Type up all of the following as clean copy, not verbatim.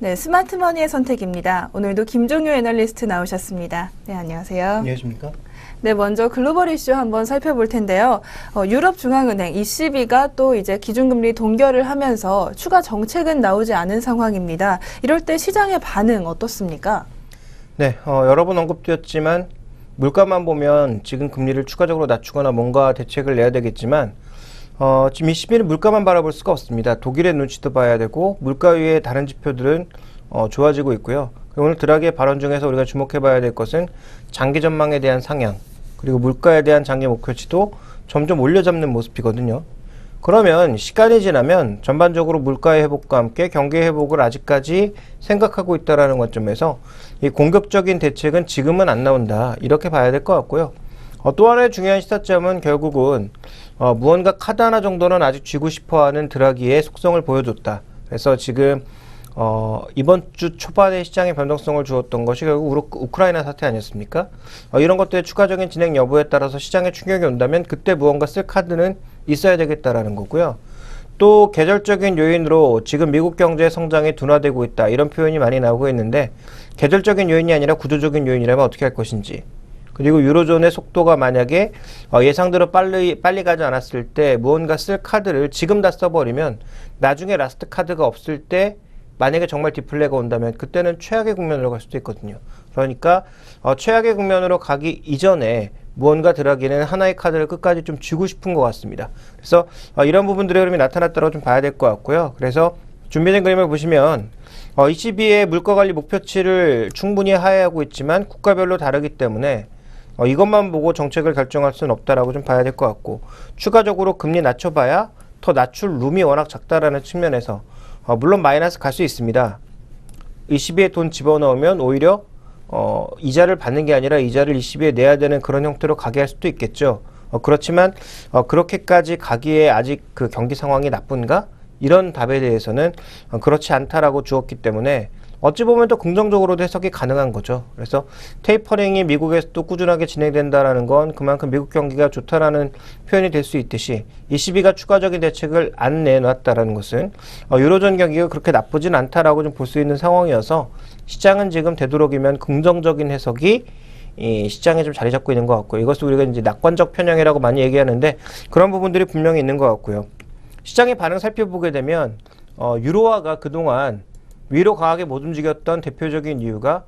네, 스마트머니의 선택입니다. 오늘도 김종효 애널리스트 나오셨습니다. 네, 안녕하세요. 안녕하십니까? 네, 먼저 글로벌 이슈 한번 살펴볼 텐데요. 유럽 중앙은행 ECB가 또 이제 기준금리 동결을 하면서 추가 정책은 나오지 않은 상황입니다. 이럴 때 시장의 반응 어떻습니까? 네, 여러 번 언급되었지만 물가만 보면 지금 금리를 추가적으로 낮추거나 뭔가 대책을 내야 되겠지만 지금 ECB는 물가만 바라볼 수가 없습니다. 독일의 눈치도 봐야 되고 물가 외의 다른 지표들은 좋아지고 있고요. 오늘 드라기의 발언 중에서 우리가 주목해 봐야 될 것은 장기 전망에 대한 상향, 그리고 물가에 대한 장기 목표치도 점점 올려잡는 모습이거든요. 그러면 시간이 지나면 전반적으로 물가의 회복과 함께 경기 회복을 아직까지 생각하고 있다는 관점에서 이 공격적인 대책은 지금은 안 나온다, 이렇게 봐야 될 것 같고요. 또 하나의 중요한 시사점은 결국은 무언가 카드 하나 정도는 아직 쥐고 싶어하는 드라기의 속성을 보여줬다. 그래서 지금 이번 주 초반에 시장의 변동성을 주었던 것이 결국 우크라이나 사태 아니었습니까? 이런 것들의 추가적인 진행 여부에 따라서 시장에 충격이 온다면 그때 무언가 쓸 카드는 있어야 되겠다라는 거고요. 또 계절적인 요인으로 지금 미국 경제의 성장이 둔화되고 있다, 이런 표현이 많이 나오고 있는데 계절적인 요인이 아니라 구조적인 요인이라면 어떻게 할 것인지, 그리고 유로존의 속도가 만약에 예상대로 빨리 가지 않았을 때 무언가 쓸 카드를 지금 다 써버리면 나중에 라스트 카드가 없을 때 만약에 정말 디플레가 온다면 그때는 최악의 국면으로 갈 수도 있거든요. 그러니까 최악의 국면으로 가기 이전에 무언가 드라기는 하나의 카드를 끝까지 좀 쥐고 싶은 것 같습니다. 그래서 이런 부분들의 흐름이 나타났다고 좀 봐야 될 것 같고요. 그래서 준비된 그림을 보시면 ECB의 물가관리 목표치를 충분히 하회하고 있지만 국가별로 다르기 때문에 이것만 보고 정책을 결정할 수는 없다라고 좀 봐야 될 것 같고, 추가적으로 금리 낮춰봐야 더 낮출 룸이 워낙 작다라는 측면에서 물론 마이너스 갈 수 있습니다. ECB에 돈 집어넣으면 오히려 이자를 받는 게 아니라 이자를 ECB에 내야 되는 그런 형태로 가게 할 수도 있겠죠. 그렇지만 그렇게까지 가기에 아직 그 경기 상황이 나쁜가? 이런 답에 대해서는 그렇지 않다라고 주었기 때문에 어찌 보면 또 긍정적으로도 해석이 가능한 거죠. 그래서 테이퍼링이 미국에서도 꾸준하게 진행된다라는 건 그만큼 미국 경기가 좋다라는 표현이 될 수 있듯이 ECB가 추가적인 대책을 안 내놨다라는 것은 유로존 경기가 그렇게 나쁘진 않다라고 좀 볼 수 있는 상황이어서 시장은 지금 되도록이면 긍정적인 해석이 이 시장에 좀 자리 잡고 있는 것 같고요. 이것을 우리가 이제 낙관적 편향이라고 많이 얘기하는데 그런 부분들이 분명히 있는 것 같고요. 시장의 반응 살펴보게 되면 유로화가 그동안 위로 강하게 못 움직였던 대표적인 이유가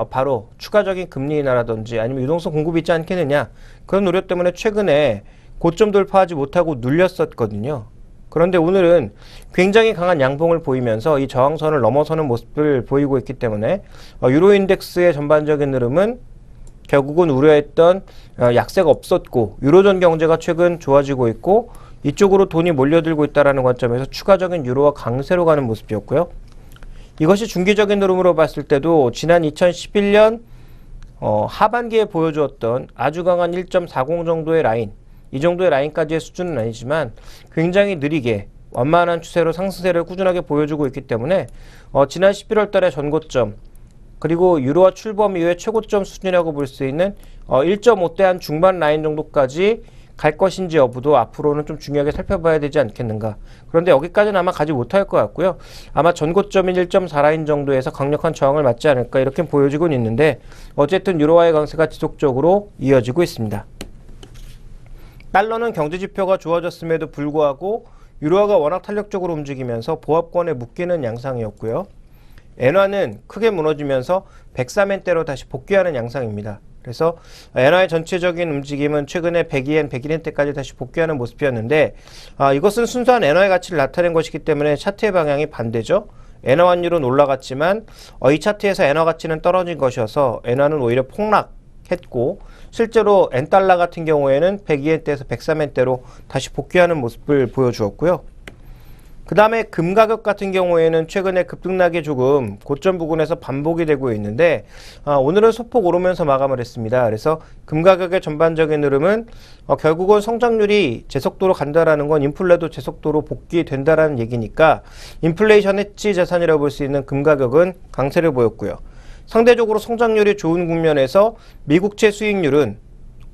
바로 추가적인 금리 인하라든지 아니면 유동성 공급이 있지 않겠느냐, 그런 우려 때문에 최근에 고점 돌파하지 못하고 눌렸었거든요. 그런데 오늘은 굉장히 강한 양봉을 보이면서 이 저항선을 넘어서는 모습을 보이고 있기 때문에 유로 인덱스의 전반적인 흐름은 결국은 우려했던 약세가 없었고 유로존 경제가 최근 좋아지고 있고 이쪽으로 돈이 몰려들고 있다는 관점에서 추가적인 유로화 강세로 가는 모습이었고요. 이것이 중기적인 흐름으로 봤을 때도 지난 2011년 하반기에 보여주었던 아주 강한 1.40 정도의 라인, 이 정도의 라인까지의 수준은 아니지만 굉장히 느리게 완만한 추세로 상승세를 꾸준하게 보여주고 있기 때문에 지난 11월 달에 전고점, 그리고 유로화 출범 이후에 최고점 수준이라고 볼 수 있는 1.5대 한 중반 라인 정도까지 갈 것인지 여부도 앞으로는 좀 중요하게 살펴봐야 되지 않겠는가. 그런데 여기까지는 아마 가지 못할 것 같고요. 아마 전고점인 1.4라인 정도에서 강력한 저항을 맞지 않을까, 이렇게 보여지고는 있는데 어쨌든 유로화의 강세가 지속적으로 이어지고 있습니다. 달러는 경제지표가 좋아졌음에도 불구하고 유로화가 워낙 탄력적으로 움직이면서 보합권에 묶이는 양상이었고요. 엔화는 크게 무너지면서 103엔대로 다시 복귀하는 양상입니다. 그래서 엔화의 전체적인 움직임은 최근에 102엔, 101엔대까지 다시 복귀하는 모습이었는데 이것은 순수한 엔화의 가치를 나타낸 것이기 때문에 차트의 방향이 반대죠. 엔화 환율은 올라갔지만 이 차트에서 엔화 가치는 떨어진 것이어서 엔화는 오히려 폭락했고, 실제로 엔달러 같은 경우에는 102엔대에서 103엔대로 다시 복귀하는 모습을 보여주었고요. 그 다음에 금 가격 같은 경우에는 최근에 급등락이 조금 고점 부근에서 반복이 되고 있는데 오늘은 소폭 오르면서 마감을 했습니다. 그래서 금 가격의 전반적인 흐름은 결국은 성장률이 제속도로 간다라는 건 인플레도 제속도로 복귀된다라는 얘기니까 인플레이션 해지 자산이라고 볼 수 있는 금 가격은 강세를 보였고요. 상대적으로 성장률이 좋은 국면에서 미국채 수익률은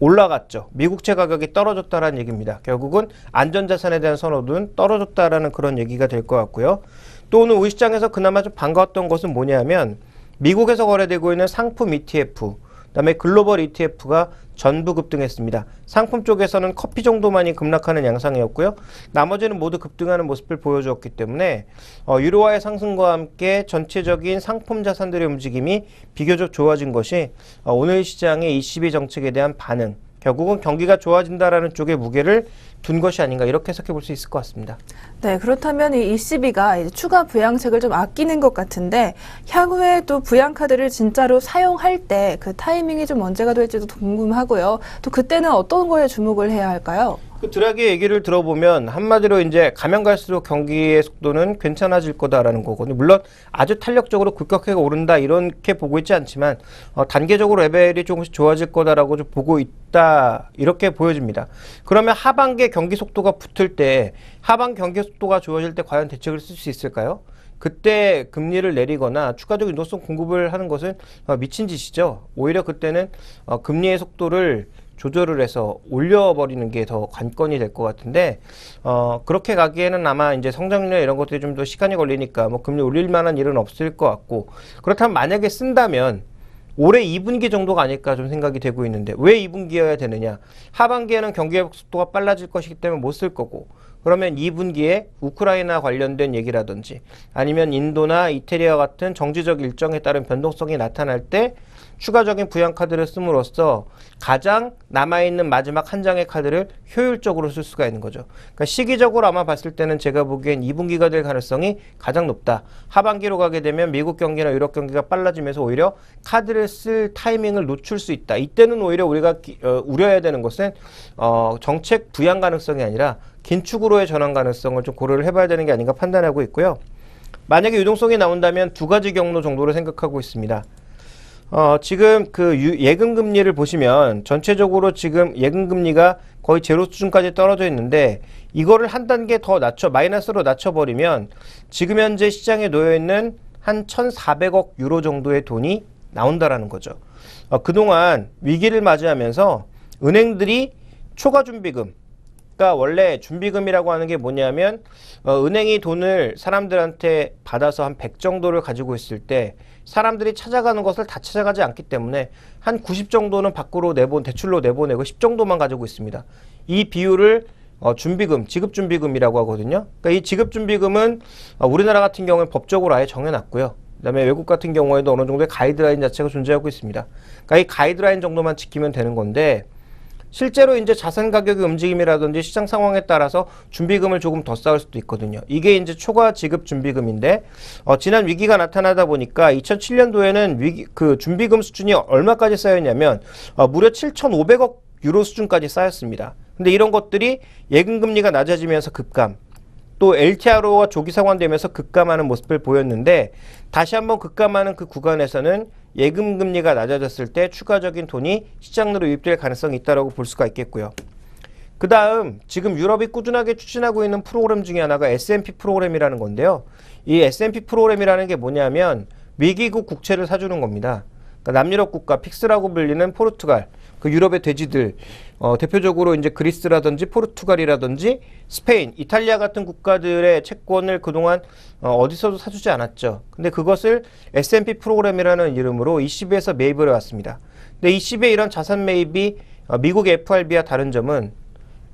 올라갔죠. 미국채 가격이 떨어졌다라는 얘기입니다. 결국은 안전자산에 대한 선호도는 떨어졌다라는 그런 얘기가 될 것 같고요. 또 오늘 우리 시장에서 그나마 좀 반가웠던 것은 뭐냐면 미국에서 거래되고 있는 상품 ETF, 그다음에 글로벌 ETF가 전부 급등했습니다. 상품 쪽에서는 커피 정도만이 급락하는 양상이었고요. 나머지는 모두 급등하는 모습을 보여주었기 때문에 유로화의 상승과 함께 전체적인 상품 자산들의 움직임이 비교적 좋아진 것이 오늘 시장의 ECB 정책에 대한 반응, 결국은 경기가 좋아진다라는 쪽에 무게를 둔 것이 아닌가 이렇게 해석해 볼 수 있을 것 같습니다. 네, 그렇다면 이 ECB가 이제 추가 부양책을 좀 아끼는 것 같은데 향후에 또 부양카드를 진짜로 사용할 때 그 타이밍이 좀 언제가 될지도 궁금하고요. 또 그때는 어떤 거에 주목을 해야 할까요? 그 드라기의 얘기를 들어보면 한마디로 이제 가면 갈수록 경기의 속도는 괜찮아질 거다라는 거거든요. 물론 아주 탄력적으로 급격하게 오른다 이렇게 보고 있지 않지만 단계적으로 레벨이 조금씩 좋아질 거다라고 좀 보고 있다 이렇게 보여집니다. 그러면 하반기에 경기 속도가 붙을 때 하반 경기 속도가 좋아질 때 과연 대책을 쓸 수 있을까요? 그때 금리를 내리거나 추가적인 유동성 공급을 하는 것은 미친 짓이죠. 오히려 그때는 금리의 속도를 조절을 해서 올려버리는 게 더 관건이 될 것 같은데 그렇게 가기에는 아마 이제 성장률 이런 것들이 좀 더 시간이 걸리니까 뭐 금리 올릴 만한 일은 없을 것 같고, 그렇다면 만약에 쓴다면 올해 2분기 정도가 아닐까 좀 생각이 되고 있는데 왜 2분기여야 되느냐? 하반기에는 경기 회복 속도가 빨라질 것이기 때문에 못 쓸 거고, 그러면 2분기에 우크라이나 관련된 얘기라든지 아니면 인도나 이태리와 같은 정치적 일정에 따른 변동성이 나타날 때 추가적인 부양카드를 씀으로써 가장 남아있는 마지막 한 장의 카드를 효율적으로 쓸 수가 있는 거죠. 그러니까 시기적으로 아마 봤을 때는 제가 보기엔 2분기가 될 가능성이 가장 높다. 하반기로 가게 되면 미국 경기나 유럽 경기가 빨라지면서 오히려 카드를 쓸 타이밍을 놓칠 수 있다. 이때는 오히려 우리가 우려해야 되는 것은 정책 부양 가능성이 아니라 긴축으로의 전환 가능성을 좀 고려를 해봐야 되는 게 아닌가 판단하고 있고요. 만약에 유동성이 나온다면 두 가지 경로 정도로 생각하고 있습니다. 지금 그 예금 금리를 보시면 전체적으로 지금 예금 금리가 거의 제로 수준까지 떨어져 있는데 이거를 한 단계 더 마이너스로 낮춰버리면 지금 현재 시장에 놓여 있는 한 1,400억 유로 정도의 돈이 나온다라는 거죠. 그동안 위기를 맞이하면서 은행들이 초과 준비금, 그러니까 원래 준비금이라고 하는 게 뭐냐면 은행이 돈을 사람들한테 받아서 한 100 정도를 가지고 있을 때 사람들이 찾아가는 것을 다 찾아가지 않기 때문에 한 90 정도는 밖으로 대출로 내보내고 10 정도만 가지고 있습니다. 이 비율을 준비금, 지급준비금이라고 하거든요. 그러니까 이 지급준비금은 우리나라 같은 경우는 법적으로 아예 정해놨고요. 그다음에 외국 같은 경우에도 어느 정도의 가이드라인 자체가 존재하고 있습니다. 그러니까 이 가이드라인 정도만 지키면 되는 건데 실제로 이제 자산 가격의 움직임이라든지 시장 상황에 따라서 준비금을 조금 더 쌓을 수도 있거든요. 이게 이제 초과 지급 준비금인데 지난 위기가 나타나다 보니까 2007년도에는 그 준비금 수준이 얼마까지 쌓였냐면 무려 7,500억 유로 수준까지 쌓였습니다. 근데 이런 것들이 예금 금리가 낮아지면서 급감, 또 LTRO가 조기 상환되면서 급감하는 모습을 보였는데 다시 한번 급감하는 그 구간에서는 예금 금리가 낮아졌을 때 추가적인 돈이 시장으로 유입될 가능성이 있다고 볼 수가 있겠고요. 그 다음 지금 유럽이 꾸준하게 추진하고 있는 프로그램 중에 하나가 S&P 프로그램이라는 건데요. 이 S&P 프로그램이라는 게 뭐냐면 위기국 국채를 사주는 겁니다. 그러니까 남유럽 국가 픽스라고 불리는 포르투갈, 그 유럽의 돼지들, 대표적으로 이제 그리스라든지 포르투갈이라든지 스페인, 이탈리아 같은 국가들의 채권을 그동안 어디서도 사주지 않았죠. 근데 그것을 S&P 프로그램이라는 이름으로 ECB에서 매입을 해왔습니다. 근데 ECB의 이런 자산 매입이 미국 FRB와 다른 점은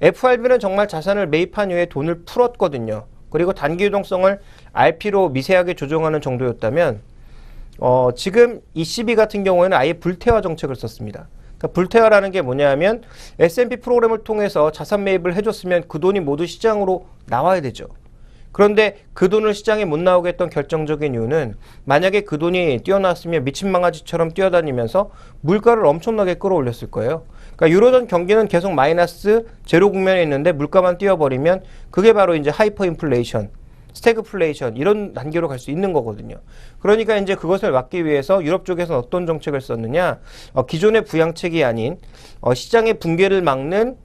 FRB는 정말 자산을 매입한 이후에 돈을 풀었거든요. 그리고 단기 유동성을 RP로 미세하게 조정하는 정도였다면 지금 ECB 같은 경우에는 아예 불태화 정책을 썼습니다. 그러니까 불태화라는 게 뭐냐면 S&P 프로그램을 통해서 자산 매입을 해줬으면 그 돈이 모두 시장으로 나와야 되죠. 그런데 그 돈을 시장에 못 나오게 했던 결정적인 이유는 만약에 그 돈이 뛰어났으면 미친 망아지처럼 뛰어다니면서 물가를 엄청나게 끌어올렸을 거예요. 그러니까 유로존 경기는 계속 마이너스 제로 국면에 있는데 물가만 뛰어버리면 그게 바로 이제 하이퍼 인플레이션, 스태그플레이션 이런 단계로 갈 수 있는 거거든요. 그러니까 이제 그것을 막기 위해서 유럽 쪽에서는 어떤 정책을 썼느냐, 기존의 부양책이 아닌 시장의 붕괴를 막는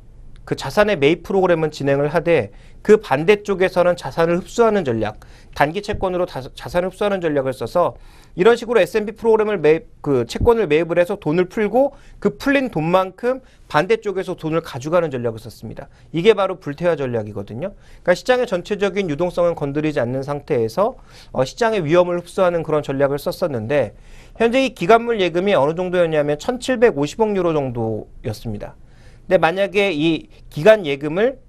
그 자산의 매입 프로그램은 진행을 하되 그 반대쪽에서는 자산을 흡수하는 전략, 단기 채권으로 자산을 흡수하는 전략을 써서 이런 식으로 S&P 프로그램을 채권을 매입을 해서 돈을 풀고 그 풀린 돈만큼 반대쪽에서 돈을 가져가는 전략을 썼습니다. 이게 바로 불태화 전략이거든요. 그러니까 시장의 전체적인 유동성은 건드리지 않는 상태에서 시장의 위험을 흡수하는 그런 전략을 썼었는데 현재 이 기관물 예금이 어느 정도였냐면 1,750억 유로 정도였습니다. 근데 만약에 이 기간 예금을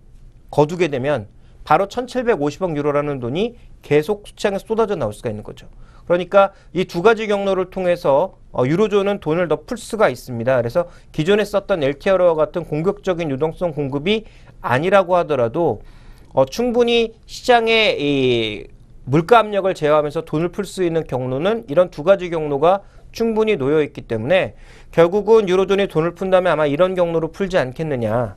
거두게 되면 바로 1,750억 유로라는 돈이 계속 시장에 쏟아져 나올 수가 있는 거죠. 그러니까 이 두 가지 경로를 통해서 유로존은 돈을 더 풀 수가 있습니다. 그래서 기존에 썼던 LTR와 같은 공격적인 유동성 공급이 아니라고 하더라도 충분히 시장의 이 물가 압력을 제어하면서 돈을 풀 수 있는 경로는 이런 두 가지 경로가 충분히 놓여 있기 때문에 결국은 유로존이 돈을 푼다면 아마 이런 경로로 풀지 않겠느냐.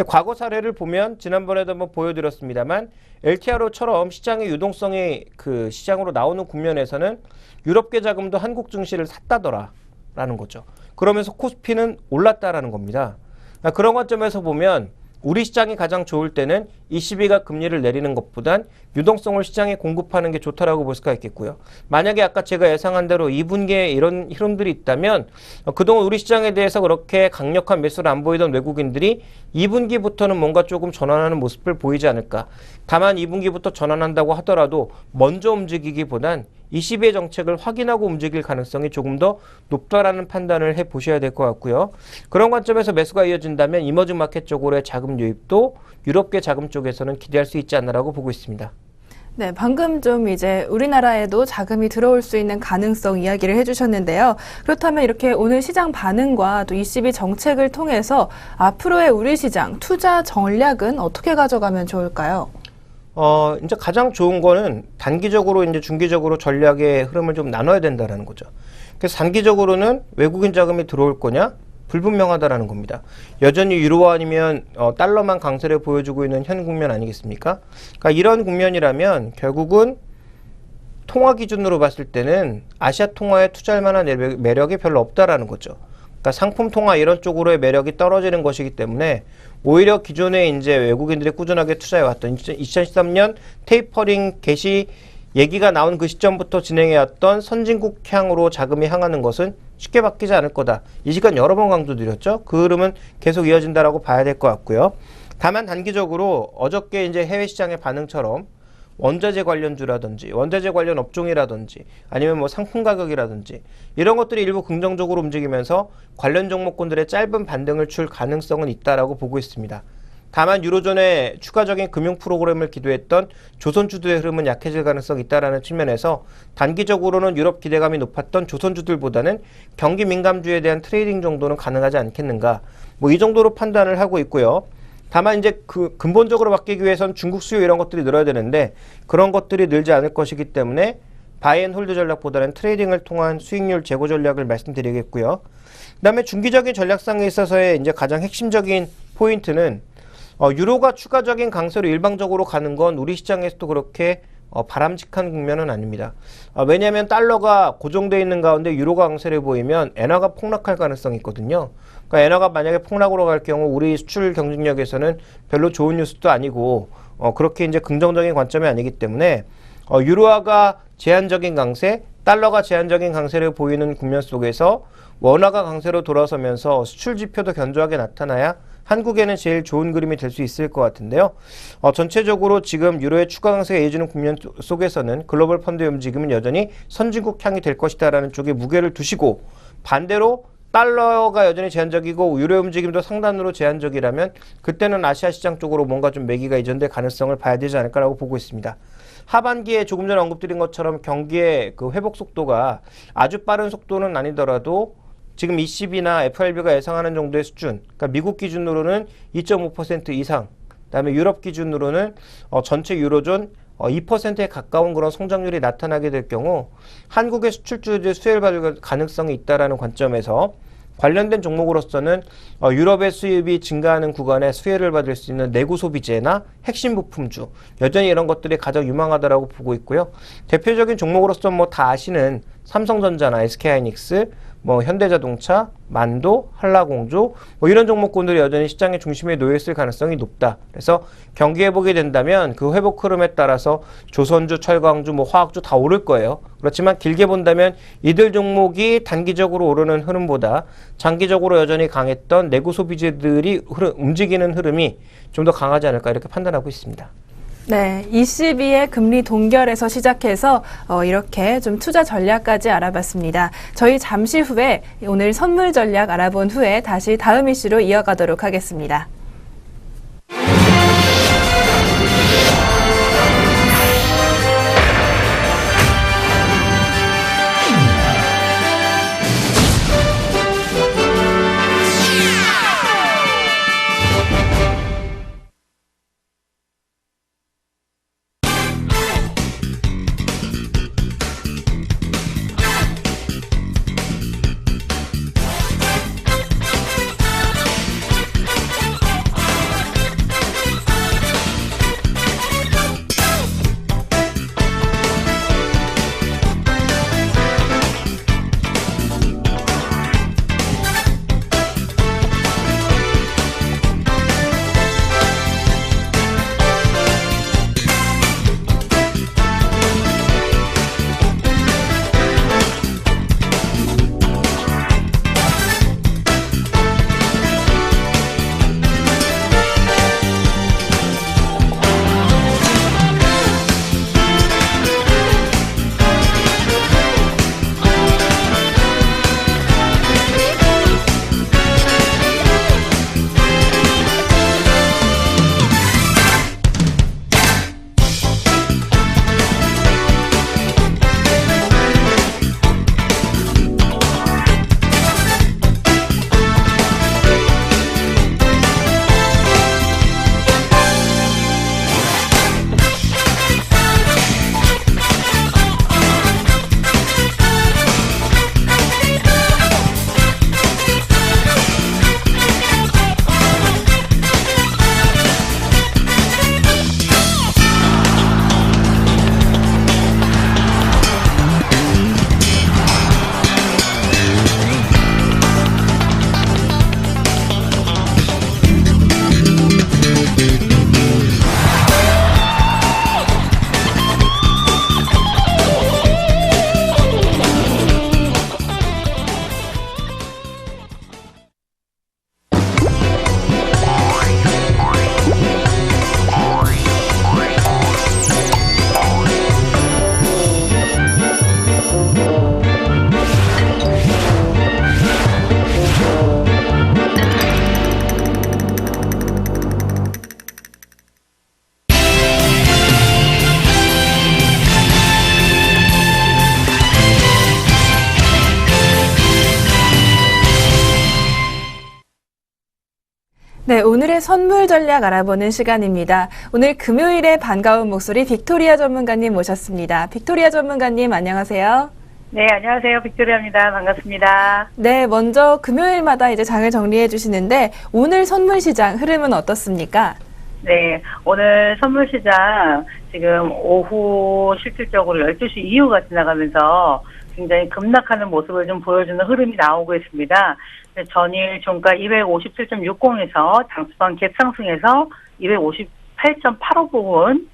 과거 사례를 보면 지난번에도 한번 보여드렸습니다만 LTRO처럼 시장의 유동성이 그 시장으로 나오는 국면에서는 유럽계 자금도 한국 증시를 샀다더라라는 거죠. 그러면서 코스피는 올랐다라는 겁니다. 그런 관점에서 보면 우리 시장이 가장 좋을 때는 ECB가 금리를 내리는 것보단 유동성을 시장에 공급하는 게 좋다라고 볼 수가 있겠고요. 만약에 아까 제가 예상한 대로 2분기에 이런 흐름들이 있다면 그동안 우리 시장에 대해서 그렇게 강력한 매수를 안 보이던 외국인들이 2분기부터는 뭔가 조금 전환하는 모습을 보이지 않을까. 다만 2분기부터 전환한다고 하더라도 먼저 움직이기보단 ECB의 정책을 확인하고 움직일 가능성이 조금 더 높다라는 판단을 해보셔야 될 것 같고요. 그런 관점에서 매수가 이어진다면 이머징 마켓 쪽으로의 자금 유입도 유럽계 자금 쪽에서는 기대할 수 있지 않나라고 보고 있습니다. 네, 방금 좀 이제 우리나라에도 자금이 들어올 수 있는 가능성 이야기를 해주셨는데요. 그렇다면 이렇게 오늘 시장 반응과 또 ECB 정책을 통해서 앞으로의 우리 시장 투자 전략은 어떻게 가져가면 좋을까요? 이제 가장 좋은 거는 단기적으로 이제 중기적으로 전략의 흐름을 좀 나눠야 된다라는 거죠. 그래서 단기적으로는 외국인 자금이 들어올 거냐? 불분명하다라는 겁니다. 여전히 유로화 아니면 달러만 강세를 보여주고 있는 현 국면 아니겠습니까? 그러니까 이런 국면이라면 결국은 통화 기준으로 봤을 때는 아시아 통화에 투자할 만한 매력이 별로 없다라는 거죠. 그러니까 상품 통화 이런 쪽으로의 매력이 떨어지는 것이기 때문에 오히려 기존에 이제 외국인들이 꾸준하게 투자해 왔던 2013년 테이퍼링 개시 얘기가 나온 그 시점부터 진행해왔던 선진국향으로 자금이 향하는 것은 쉽게 바뀌지 않을 거다. 이 시간 여러 번 강조드렸죠. 그 흐름은 계속 이어진다라고 봐야 될 것 같고요. 다만 단기적으로 어저께 이제 해외 시장의 반응처럼 원자재 관련주라든지 원자재 관련 업종이라든지 아니면 뭐 상품 가격이라든지 이런 것들이 일부 긍정적으로 움직이면서 관련 종목군들의 짧은 반등을 줄 가능성은 있다라고 보고 있습니다. 다만 유로존의 추가적인 금융 프로그램을 기도했던 조선주들의 흐름은 약해질 가능성이 있다라는 측면에서 단기적으로는 유럽 기대감이 높았던 조선주들보다는 경기 민감주에 대한 트레이딩 정도는 가능하지 않겠는가. 뭐 이 정도로 판단을 하고 있고요. 다만 이제 그 근본적으로 바뀌기 위해서는 중국 수요 이런 것들이 늘어야 되는데 그런 것들이 늘지 않을 것이기 때문에 바이앤홀드 전략보다는 트레이딩을 통한 수익률 제고 전략을 말씀드리겠고요. 그다음에 중기적인 전략상에 있어서의 이제 가장 핵심적인 포인트는 유로가 추가적인 강세로 일방적으로 가는 건 우리 시장에서도 그렇게 바람직한 국면은 아닙니다. 왜냐하면 달러가 고정되어 있는 가운데 유로가 강세를 보이면 엔화가 폭락할 가능성이 있거든요. 그러니까 엔화가 만약에 폭락으로 갈 경우 우리 수출 경쟁력에서는 별로 좋은 뉴스도 아니고 그렇게 이제 긍정적인 관점이 아니기 때문에 유로화가 제한적인 강세, 달러가 제한적인 강세를 보이는 국면 속에서 원화가 강세로 돌아서면서 수출 지표도 견조하게 나타나야 한국에는 제일 좋은 그림이 될 수 있을 것 같은데요. 전체적으로 지금 유로의 추가 강세가 이어지는 국면 속에서는 글로벌 펀드의 움직임은 여전히 선진국 향이 될 것이다라는 쪽에 무게를 두시고 반대로 달러가 여전히 제한적이고 유로의 움직임도 상단으로 제한적이라면 그때는 아시아 시장 쪽으로 뭔가 좀 매기가 이전될 가능성을 봐야 되지 않을까라고 보고 있습니다. 하반기에 조금 전에 언급드린 것처럼 경기의 그 회복 속도가 아주 빠른 속도는 아니더라도 지금 ECB나 FRB가 예상하는 정도의 수준, 그러니까 미국 기준으로는 2.5% 이상, 그다음에 유럽 기준으로는 전체 유로존 2%에 가까운 그런 성장률이 나타나게 될 경우 한국의 수출주들 수혜를 받을 가능성이 있다라는 관점에서 관련된 종목으로서는 유럽의 수입이 증가하는 구간에 수혜를 받을 수 있는 내구 소비재나 핵심 부품주 여전히 이런 것들이 가장 유망하다라고 보고 있고요. 대표적인 종목으로서 뭐 다 아시는 삼성전자나 SK하이닉스, 뭐 현대자동차, 만도, 한라공조 뭐 이런 종목군들이 여전히 시장의 중심에 놓여 있을 가능성이 높다. 그래서 경기 회복이 된다면 그 회복 흐름에 따라서 조선주, 철강주, 뭐 화학주 다 오를 거예요. 그렇지만 길게 본다면 이들 종목이 단기적으로 오르는 흐름보다 장기적으로 여전히 강했던 내구 소비재들이 움직이는 흐름이 좀 더 강하지 않을까 이렇게 판단하고 있습니다. 네, ECB의 금리 동결에서 시작해서 이렇게 좀 투자 전략까지 알아봤습니다. 저희 잠시 후에 오늘 선물 전략 알아본 후에 다시 다음 이슈로 이어가도록 하겠습니다. 네, 오늘의 선물 전략 알아보는 시간입니다. 오늘 금요일에 반가운 목소리 빅토리아 전문가님 모셨습니다. 빅토리아 전문가님 안녕하세요. 네, 안녕하세요. 빅토리아입니다. 반갑습니다. 네, 먼저 금요일마다 이제 장을 정리해 주시는데 오늘 선물 시장 흐름은 어떻습니까? 네, 오늘 선물 시장 지금 오후 실질적으로 12시 이후가 지나가면서 굉장히 급락하는 모습을 좀 보여주는 흐름이 나오고 있습니다. 전일 종가 257.60에서 장수방 갭 상승해서 258.85 부분,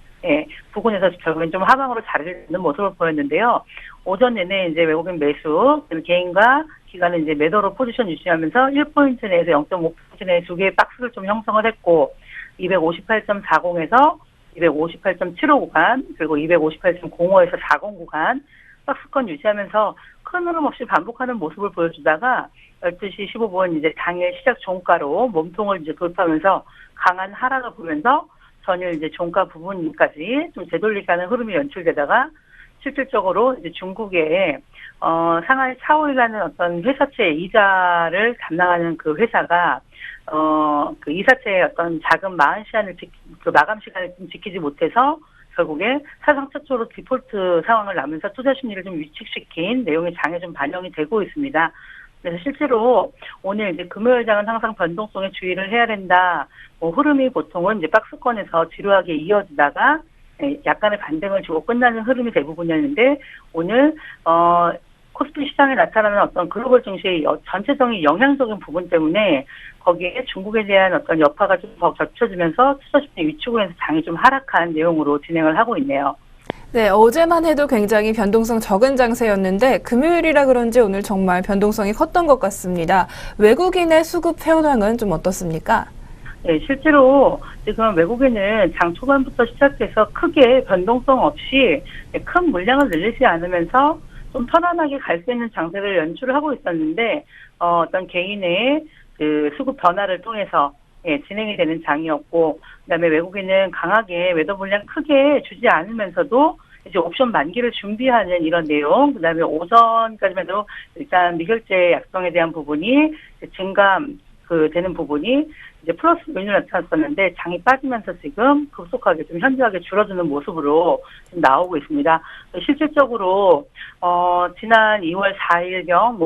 부근에서 결국엔 좀 하방으로 자리를 잡는 모습을 보였는데요. 오전 내내 이제 외국인 매수, 개인과 기관은 이제 매도로 포지션 유지하면서 1포인트 내에서 0.5포인트 내에 두 개의 박스를 좀 형성을 했고, 258.40에서 258.75 구간, 그리고 258.05에서 40 구간, 박스권 유지하면서 큰 흐름 없이 반복하는 모습을 보여주다가 12시 15분 이제 당일 시작 종가로 몸통을 이제 돌파하면서 강한 하락을 보면서 전일 이제 종가 부분까지 좀 되돌리가는 흐름이 연출되다가 실질적으로 이제 중국의 상하이 차오이라는 어떤 회사채 이자를 담당하는 그 회사가 그 이사채의 어떤 자금 마감 시간을 지키지 못해서 결국에 사상 최초로 디폴트 상황을 나면서 투자 심리를 좀 위축시킨 내용의 장에 좀 반영이 되고 있습니다. 그래서 실제로 오늘 이제 금요일장은 항상 변동성에 주의를 해야 된다. 흐름이 보통은 이제 박스권에서 지루하게 이어지다가 약간의 반등을 주고 끝나는 흐름이 대부분이었는데 오늘 코스피 시장에 나타나는 어떤 글로벌 증시의 전체적인 영향적인 부분 때문에 거기에 중국에 대한 어떤 여파가 좀 더 겹쳐지면서 투자 심리 위축으로 해서 장이 좀 하락한 내용으로 진행을 하고 있네요. 네, 어제만 해도 굉장히 변동성 적은 장세였는데 금요일이라 그런지 오늘 정말 변동성이 컸던 것 같습니다. 외국인의 수급 현황은 좀 어떻습니까? 네, 실제로 지금 외국인은 장 초반부터 시작해서 크게 변동성 없이 큰 물량을 늘리지 않으면서 좀 편안하게 갈 수 있는 장세를 연출을 하고 있었는데 어떤 개인의 그 수급 변화를 통해서 진행이 되는 장이었고, 그다음에 외국인은 강하게 매도 물량 크게 주지 않으면서도 이제 옵션 만기를 준비하는 이런 내용, 그다음에 오전까지만 해도 일단 미결제 약정에 대한 부분이 증감 되는 부분이 이제 플러스 요인을 나타났었는데 장이 빠지면서 지금 급속하게 좀 현저하게 줄어드는 모습으로 좀 나오고 있습니다. 실질적으로 지난 2월 4일경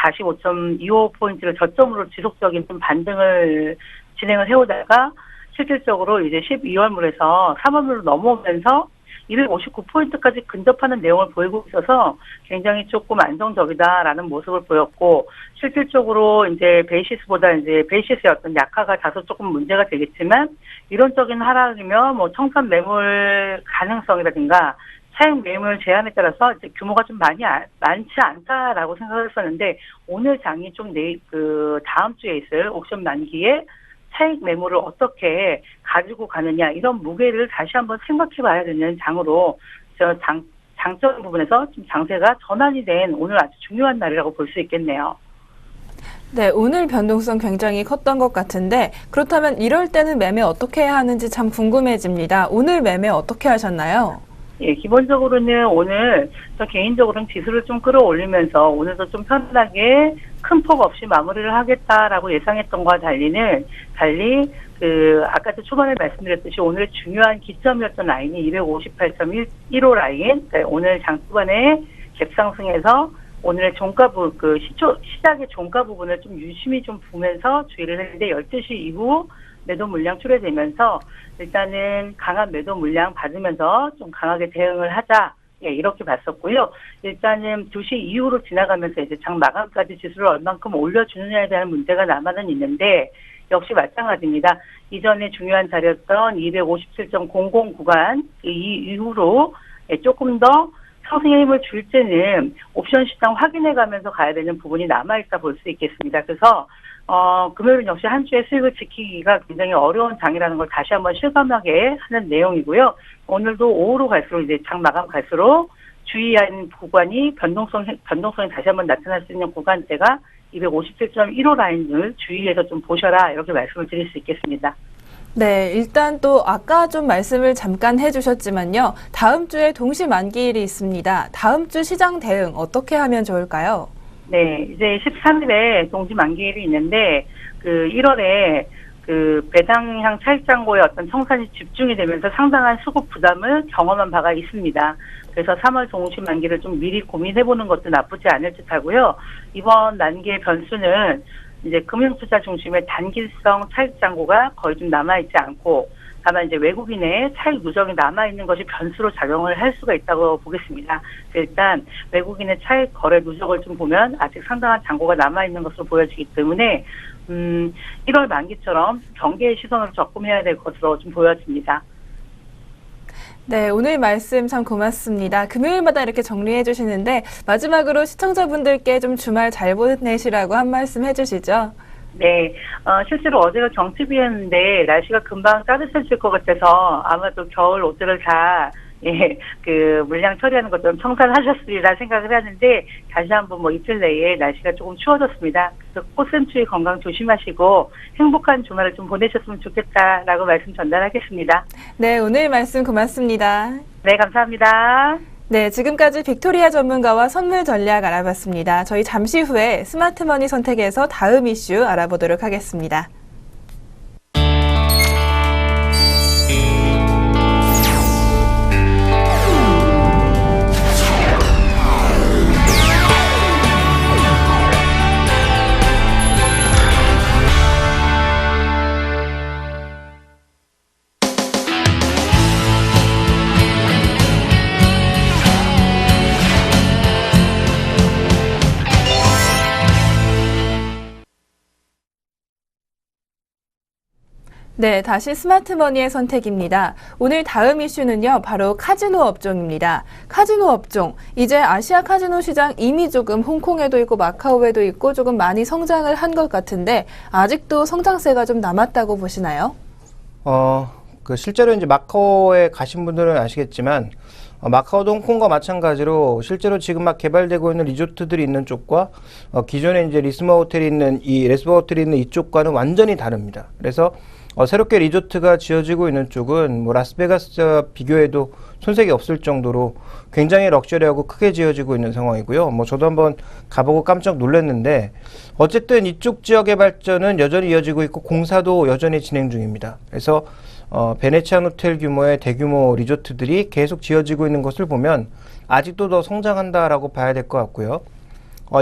245.25포인트를 저점으로 지속적인 좀 반등을 진행을 해오다가 실질적으로 이제 12월물에서 3월물로 넘어오면서 259포인트까지 근접하는 내용을 보이고 있어서 굉장히 조금 안정적이다라는 모습을 보였고, 실질적으로 이제 베이시스의 어떤 약화가 다소 조금 문제가 되겠지만, 이론적인 하락이면 청산 매물 가능성이라든가 차익 매물 제한에 따라서 이제 규모가 좀 많지 않다라고 생각을 했었는데, 오늘 장이 좀 다음 주에 있을 옵션 만기에 차익 매물을 어떻게 가지고 가느냐, 이런 무게를 다시 한번 생각해 봐야 되는 장으로 장점 부분에서 좀 장세가 전환이 된 오늘 아주 중요한 날이라고 볼 수 있겠네요. 네, 오늘 변동성 굉장히 컸던 것 같은데 그렇다면 이럴 때는 매매 어떻게 해야 하는지 참 궁금해집니다. 오늘 매매 어떻게 하셨나요? 예, 기본적으로는 오늘 저 개인적으로는 지수를 좀 끌어올리면서 오늘도 좀 편안하게 큰 폭 없이 마무리를 하겠다라고 예상했던 것과 달리 아까도 초반에 말씀드렸듯이 오늘의 중요한 기점이었던 라인이 258.15 라인, 오늘 장 초반에 갭상승해서 오늘의 시작의 종가 부분을 좀 유심히 좀 보면서 주의를 했는데 12시 이후 매도 물량 출회되면서 일단은 강한 매도 물량 받으면서 좀 강하게 대응을 하자. 이렇게 봤었고요. 일단은 2시 이후로 지나가면서 이제 장 마감까지 지수를 얼만큼 올려주느냐에 대한 문제가 남아는 있는데 역시 마찬가지입니다. 이전에 중요한 자리였던 257.00 구간 이 이후로 조금 더 상승의 힘을 줄 때는 옵션 시장 확인해 가면서 가야 되는 부분이 남아있다 볼 수 있겠습니다. 그래서 금요일은 역시 한 주의 수익을 지키기가 굉장히 어려운 장이라는 걸 다시 한번 실감하게 하는 내용이고요. 오늘도 오후로 갈수록 이제 장 마감 갈수록 주의하는 구간이 변동성이 다시 한번 나타날 수 있는 구간대가 257.15 라인을 주의해서 좀 보셔라, 이렇게 말씀을 드릴 수 있겠습니다. 네, 일단 또 아까 좀 말씀을 잠깐 해주셨지만요. 다음 주에 동시 만기일이 있습니다. 다음 주 시장 대응 어떻게 하면 좋을까요? 네, 이제 13일에 동시 만기일이 있는데 1월에 배당향 차익장고의 어떤 청산이 집중이 되면서 상당한 수급 부담을 경험한 바가 있습니다. 그래서 3월 동시 만기를 좀 미리 고민해보는 것도 나쁘지 않을 듯하고요. 이번 만기의 변수는 이제 금융투자 중심의 단기성 차익장고가 거의 좀 남아있지 않고, 다만 이제 외국인의 차익 누적이 남아있는 것이 변수로 작용을 할 수가 있다고 보겠습니다. 일단 외국인의 차익 거래 누적을 좀 보면 아직 상당한 잔고가 남아있는 것으로 보여지기 때문에 1월 만기처럼 경계의 시선으로 접근해야 될 것으로 좀 보여집니다. 네, 오늘 말씀 참 고맙습니다. 금요일마다 이렇게 정리해 주시는데 마지막으로 시청자분들께 좀 주말 잘 보내시라고 한 말씀 해주시죠. 네, 실제로 어제가 경칩이었는데 날씨가 금방 따뜻해질 것 같아서 아마도 겨울 옷들을 다 물량 처리하는 것처럼 청산하셨으리라 생각을 하는데, 다시 한번 이틀 내에 날씨가 조금 추워졌습니다. 그래서 꽃샘추위 건강 조심하시고 행복한 주말을 좀 보내셨으면 좋겠다라고 말씀 전달하겠습니다. 네, 오늘 말씀 고맙습니다. 네, 감사합니다. 네, 지금까지 빅토리아 전문가와 선물 전략 알아봤습니다. 저희 잠시 후에 스마트머니 선택에서 다음 이슈 알아보도록 하겠습니다. 네, 다시 스마트머니의 선택입니다. 오늘 다음 이슈는요, 바로 카지노 업종입니다. 카지노 업종, 이제 아시아 카지노 시장 이미 조금 홍콩에도 있고 마카오에도 있고 조금 많이 성장을 한 것 같은데 아직도 성장세가 좀 남았다고 보시나요? 실제로 이제 마카오에 가신 분들은 아시겠지만 마카오도 홍콩과 마찬가지로 실제로 지금 막 개발되고 있는 리조트들이 있는 쪽과 기존에 이제 레스바 호텔이 있는 이쪽과는 완전히 다릅니다. 그래서 새롭게 리조트가 지어지고 있는 쪽은 뭐 라스베가스와 비교해도 손색이 없을 정도로 굉장히 럭셔리하고 크게 지어지고 있는 상황이고요. 뭐 저도 한번 가보고 깜짝 놀랐는데 어쨌든 이쪽 지역의 발전은 여전히 이어지고 있고 공사도 여전히 진행 중입니다. 그래서 베네치안 호텔 규모의 대규모 리조트들이 계속 지어지고 있는 것을 보면 아직도 더 성장한다라고 봐야 될 것 같고요.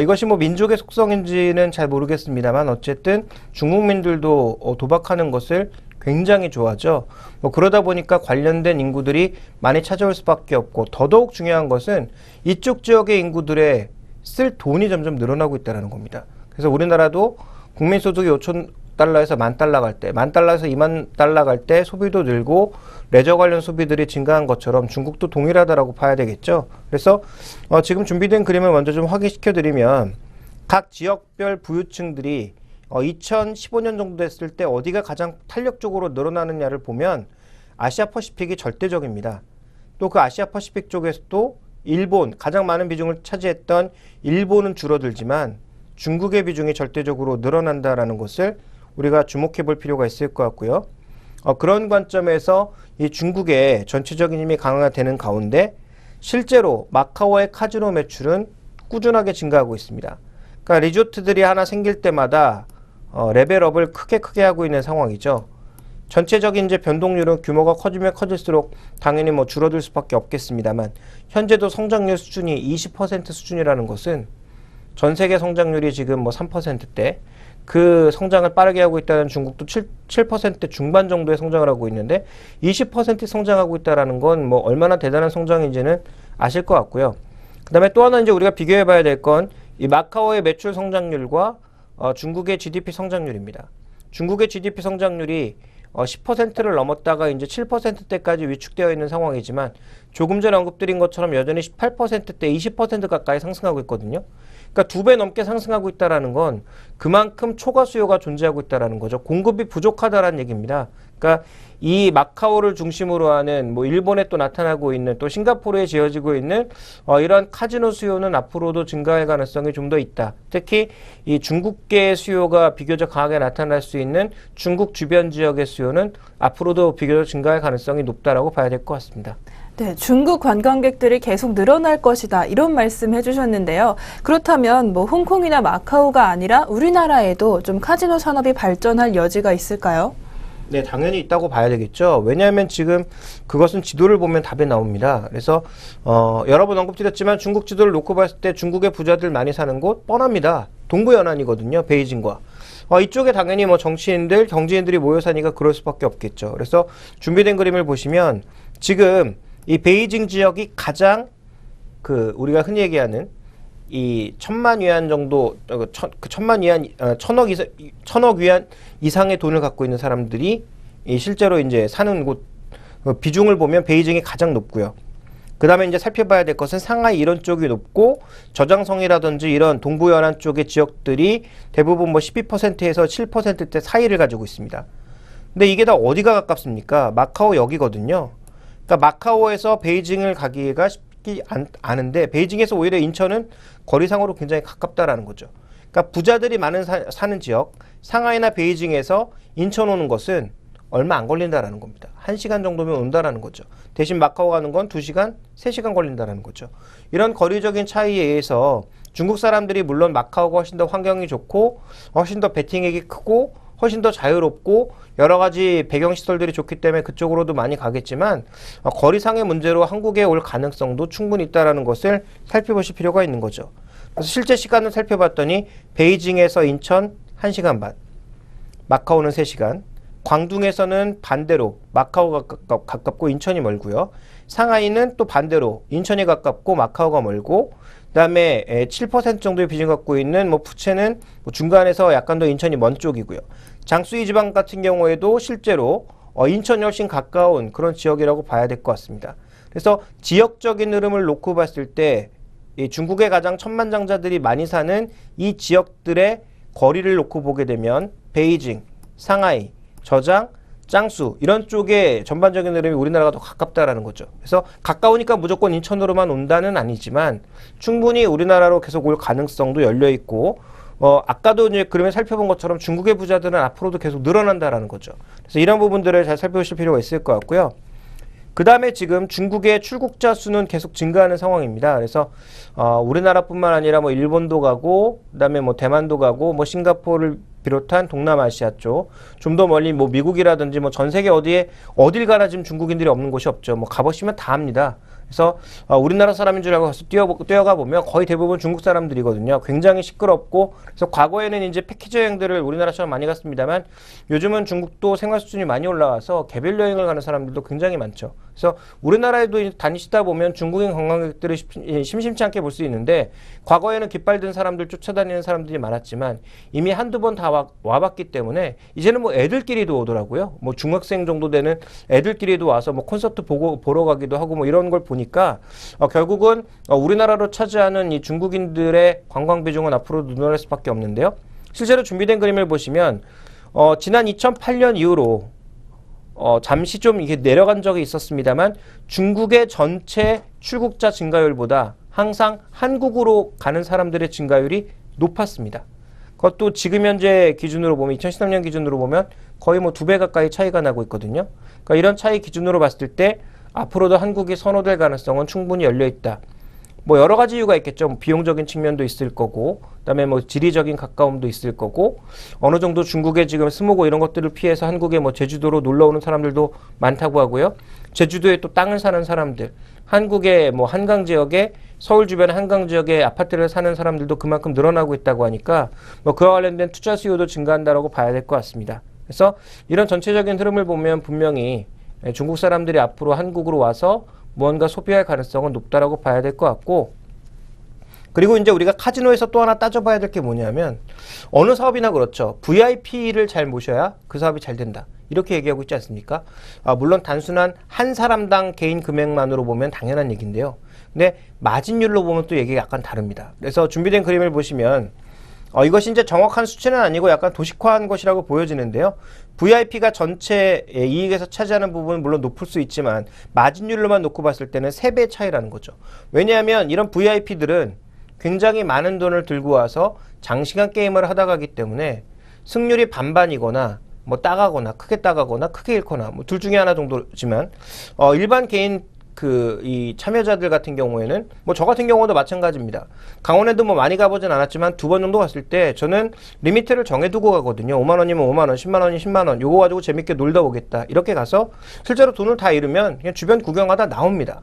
이것이 뭐 민족의 속성인지는 잘 모르겠습니다만 어쨌든 중국민들도 도박하는 것을 굉장히 좋아하죠. 뭐 그러다 보니까 관련된 인구들이 많이 찾아올 수밖에 없고 더더욱 중요한 것은 이쪽 지역의 인구들의 쓸 돈이 점점 늘어나고 있다는 겁니다. 그래서 우리나라도 국민소득이 5,000달러에서 10,000달러 갈 때, 10,000달러에서 20,000달러 갈 때 소비도 늘고 레저 관련 소비들이 증가한 것처럼 중국도 동일하다라고 봐야 되겠죠. 그래서 지금 준비된 그림을 먼저 좀 확인시켜 드리면 각 지역별 부유층들이 2015년 정도 됐을 때 어디가 가장 탄력적으로 늘어나느냐를 보면 아시아 퍼시픽이 절대적입니다. 또 그 아시아 퍼시픽 쪽에서도 일본, 가장 많은 비중을 차지했던 일본은 줄어들지만 중국의 비중이 절대적으로 늘어난다라는 것을 우리가 주목해 볼 필요가 있을 것 같고요. 그런 관점에서 이 중국의 전체적인 힘이 강화되는 가운데 실제로 마카오의 카지노 매출은 꾸준하게 증가하고 있습니다. 그러니까 리조트들이 하나 생길 때마다 레벨업을 크게 하고 있는 상황이죠. 전체적인 이제 변동률은 규모가 커지면 커질수록 당연히 뭐 줄어들 수밖에 없겠습니다만 현재도 성장률 수준이 20% 수준이라는 것은 전 세계 성장률이 지금 뭐 3%대 그 성장을 빠르게 하고 있다는 중국도 7% 중반 정도의 성장을 하고 있는데 20% 성장하고 있다는 건 뭐 얼마나 대단한 성장인지는 아실 것 같고요. 그 다음에 또 하나 이제 우리가 비교해 봐야 될 건 이 마카오의 매출 성장률과 중국의 GDP 성장률입니다. 중국의 GDP 성장률이 10%를 넘었다가 이제 7%대까지 위축되어 있는 상황이지만 조금 전에 언급드린 것처럼 여전히 18%대 20% 가까이 상승하고 있거든요. 그러니까 2배 넘게 상승하고 있다는 건 그만큼 초과 수요가 존재하고 있다는 거죠. 공급이 부족하다는 얘기입니다. 그러니까 이 마카오를 중심으로 하는 뭐 일본에 또 나타나고 있는 또 싱가포르에 지어지고 있는 이런 카지노 수요는 앞으로도 증가할 가능성이 좀 더 있다. 특히 이 중국계 수요가 비교적 강하게 나타날 수 있는 중국 주변 지역의 수요는 앞으로도 비교적 증가할 가능성이 높다라고 봐야 될 것 같습니다. 네, 중국 관광객들이 계속 늘어날 것이다. 이런 말씀 해주셨는데요. 그렇다면 뭐 홍콩이나 마카오가 아니라 우리나라에도 좀 카지노 산업이 발전할 여지가 있을까요? 네, 당연히 있다고 봐야 되겠죠. 왜냐하면 지금 그것은 지도를 보면 답이 나옵니다. 그래서 여러 번 언급드렸지만 중국 지도를 놓고 봤을 때 중국의 부자들 많이 사는 곳 뻔합니다. 동부연안이거든요. 베이징과. 이쪽에 당연히 뭐 정치인들, 경제인들이 모여 사니까 그럴 수밖에 없겠죠. 그래서 준비된 그림을 보시면 지금 이 베이징 지역이 가장 우리가 흔히 얘기하는 이 1,000만 위안 정도, 1,000만 위안, 1,000억 위안 이상의 돈을 갖고 있는 사람들이 실제로 이제 사는 곳, 비중을 보면 베이징이 가장 높고요. 그 다음에 이제 살펴봐야 될 것은 상하이 이런 쪽이 높고 저장성이라든지 이런 동부연안 쪽의 지역들이 대부분 뭐 12%에서 7%대 사이를 가지고 있습니다. 근데 이게 다 어디가 가깝습니까? 마카오 역이거든요. 그러니까 마카오에서 베이징을 가기가 쉽지 않은데 베이징에서 오히려 인천은 거리상으로 굉장히 가깝다라는 거죠. 그러니까 부자들이 많은 사는 지역 상하이나 베이징에서 인천 오는 것은 얼마 안 걸린다라는 겁니다. 1시간 정도면 온다라는 거죠. 대신 마카오 가는 건 2시간, 3시간 걸린다라는 거죠. 이런 거리적인 차이에 의해서 중국 사람들이 물론 마카오가 훨씬 더 환경이 좋고 훨씬 더 베팅액이 크고 훨씬 더 자유롭고 여러 가지 배경시설들이 좋기 때문에 그쪽으로도 많이 가겠지만 거리상의 문제로 한국에 올 가능성도 충분히 있다는 것을 살펴보실 필요가 있는 거죠. 그래서 실제 시간을 살펴봤더니 베이징에서 인천 1시간 반, 마카오는 3시간, 광둥에서는 반대로 마카오가 가깝고 인천이 멀고요. 상하이는 또 반대로 인천이 가깝고 마카오가 멀고 그다음에 7% 정도의 비중을 갖고 있는 뭐 푸체는 뭐 중간에서 약간 더 인천이 먼 쪽이고요. 장수이 지방 같은 경우에도 실제로 인천이 훨씬 가까운 그런 지역이라고 봐야 될 것 같습니다. 그래서 지역적인 흐름을 놓고 봤을 때 이 중국의 가장 천만장자들이 많이 사는 이 지역들의 거리를 놓고 보게 되면 베이징, 상하이, 저장, 짱수 이런 쪽에 전반적인 흐름이 우리나라가 더 가깝다라는 거죠. 그래서 가까우니까 무조건 인천으로만 온다는 아니지만 충분히 우리나라로 계속 올 가능성도 열려 있고 아까도 이제 그림에 살펴본 것처럼 중국의 부자들은 앞으로도 계속 늘어난다라는 거죠. 그래서 이런 부분들을 잘 살펴보실 필요가 있을 것 같고요. 그 다음에 지금 중국의 출국자 수는 계속 증가하는 상황입니다. 그래서 우리나라뿐만 아니라 뭐 일본도 가고, 그다음에 뭐 대만도 가고, 뭐 싱가포르를 비롯한 동남아시아 쪽, 좀 더 멀리 뭐 미국이라든지 뭐 전 세계 어딜 가나 지금 중국인들이 없는 곳이 없죠. 뭐 가보시면 다 합니다. 그래서 우리나라 사람인 줄 알고 뛰어가 보면 거의 대부분 중국 사람들이거든요. 굉장히 시끄럽고, 그래서 과거에는 이제 패키지 여행들을 우리나라처럼 많이 갔습니다만 요즘은 중국도 생활 수준이 많이 올라와서 개별 여행을 가는 사람들도 굉장히 많죠. 그래서 우리나라에도 다니시다 보면 중국인 관광객들을 심심치 않게 볼 수 있는데, 과거에는 깃발 든 사람들 쫓아다니는 사람들이 많았지만 이미 한두 번 다 와봤기 때문에 이제는 뭐 애들끼리도 오더라고요. 뭐 중학생 정도 되는 애들끼리도 와서 뭐 콘서트 보러 가기도 하고 뭐 이런 걸 보니까 결국은 우리나라로 차지하는 이 중국인들의 관광 비중은 앞으로 늘어날 수밖에 없는데요. 실제로 준비된 그림을 보시면 지난 2008년 이후로 잠시 좀 이게 내려간 적이 있었습니다만 중국의 전체 출국자 증가율보다 항상 한국으로 가는 사람들의 증가율이 높았습니다. 그것도 지금 현재 기준으로 보면 2013년 기준으로 보면 거의 뭐 2배 가까이 차이가 나고 있거든요. 그러니까 이런 차이 기준으로 봤을 때 앞으로도 한국이 선호될 가능성은 충분히 열려 있다. 뭐 여러 가지 이유가 있겠죠. 뭐 비용적인 측면도 있을 거고, 그다음에 뭐 지리적인 가까움도 있을 거고, 어느 정도 중국의 지금 스모고 이런 것들을 피해서 한국의 뭐 제주도로 놀러 오는 사람들도 많다고 하고요. 제주도에 또 땅을 사는 사람들, 한국의 뭐 한강 지역에 서울 주변 한강 지역에 아파트를 사는 사람들도 그만큼 늘어나고 있다고 하니까 뭐 그와 관련된 투자 수요도 증가한다라고 봐야 될 것 같습니다. 그래서 이런 전체적인 흐름을 보면 분명히 중국 사람들이 앞으로 한국으로 와서 무언가 소비할 가능성은 높다라고 봐야 될 것 같고, 그리고 이제 우리가 카지노에서 또 하나 따져봐야 될 게 뭐냐면 어느 사업이나 그렇죠. VIP를 잘 모셔야 그 사업이 잘 된다. 이렇게 얘기하고 있지 않습니까? 물론 단순한 한 사람당 개인 금액만으로 보면 당연한 얘기인데요. 근데 마진율로 보면 또 얘기가 약간 다릅니다. 그래서 준비된 그림을 보시면 이것이 이제 정확한 수치는 아니고 약간 도식화한 것이라고 보여지는데요. VIP가 전체 이익에서 차지하는 부분은 물론 높을 수 있지만 마진율로만 놓고 봤을 때는 3배 차이라는 거죠. 왜냐하면 이런 VIP들은 굉장히 많은 돈을 들고 와서 장시간 게임을 하다 가기 때문에 승률이 반반이거나 뭐 따가거나 크게 따가거나 크게 잃거나 뭐 둘 중에 하나 정도지만 일반 개인 이 참여자들 같은 경우에는 뭐 저 같은 경우도 마찬가지입니다. 강원에도 뭐 많이 가보진 않았지만 2번 정도 갔을 때 저는 리미트를 정해두고 가거든요. 5만 원이면 5만 원, 10만 원이면 10만 원. 요거 가지고 재밌게 놀다 오겠다. 이렇게 가서 실제로 돈을 다 잃으면 그냥 주변 구경하다 나옵니다.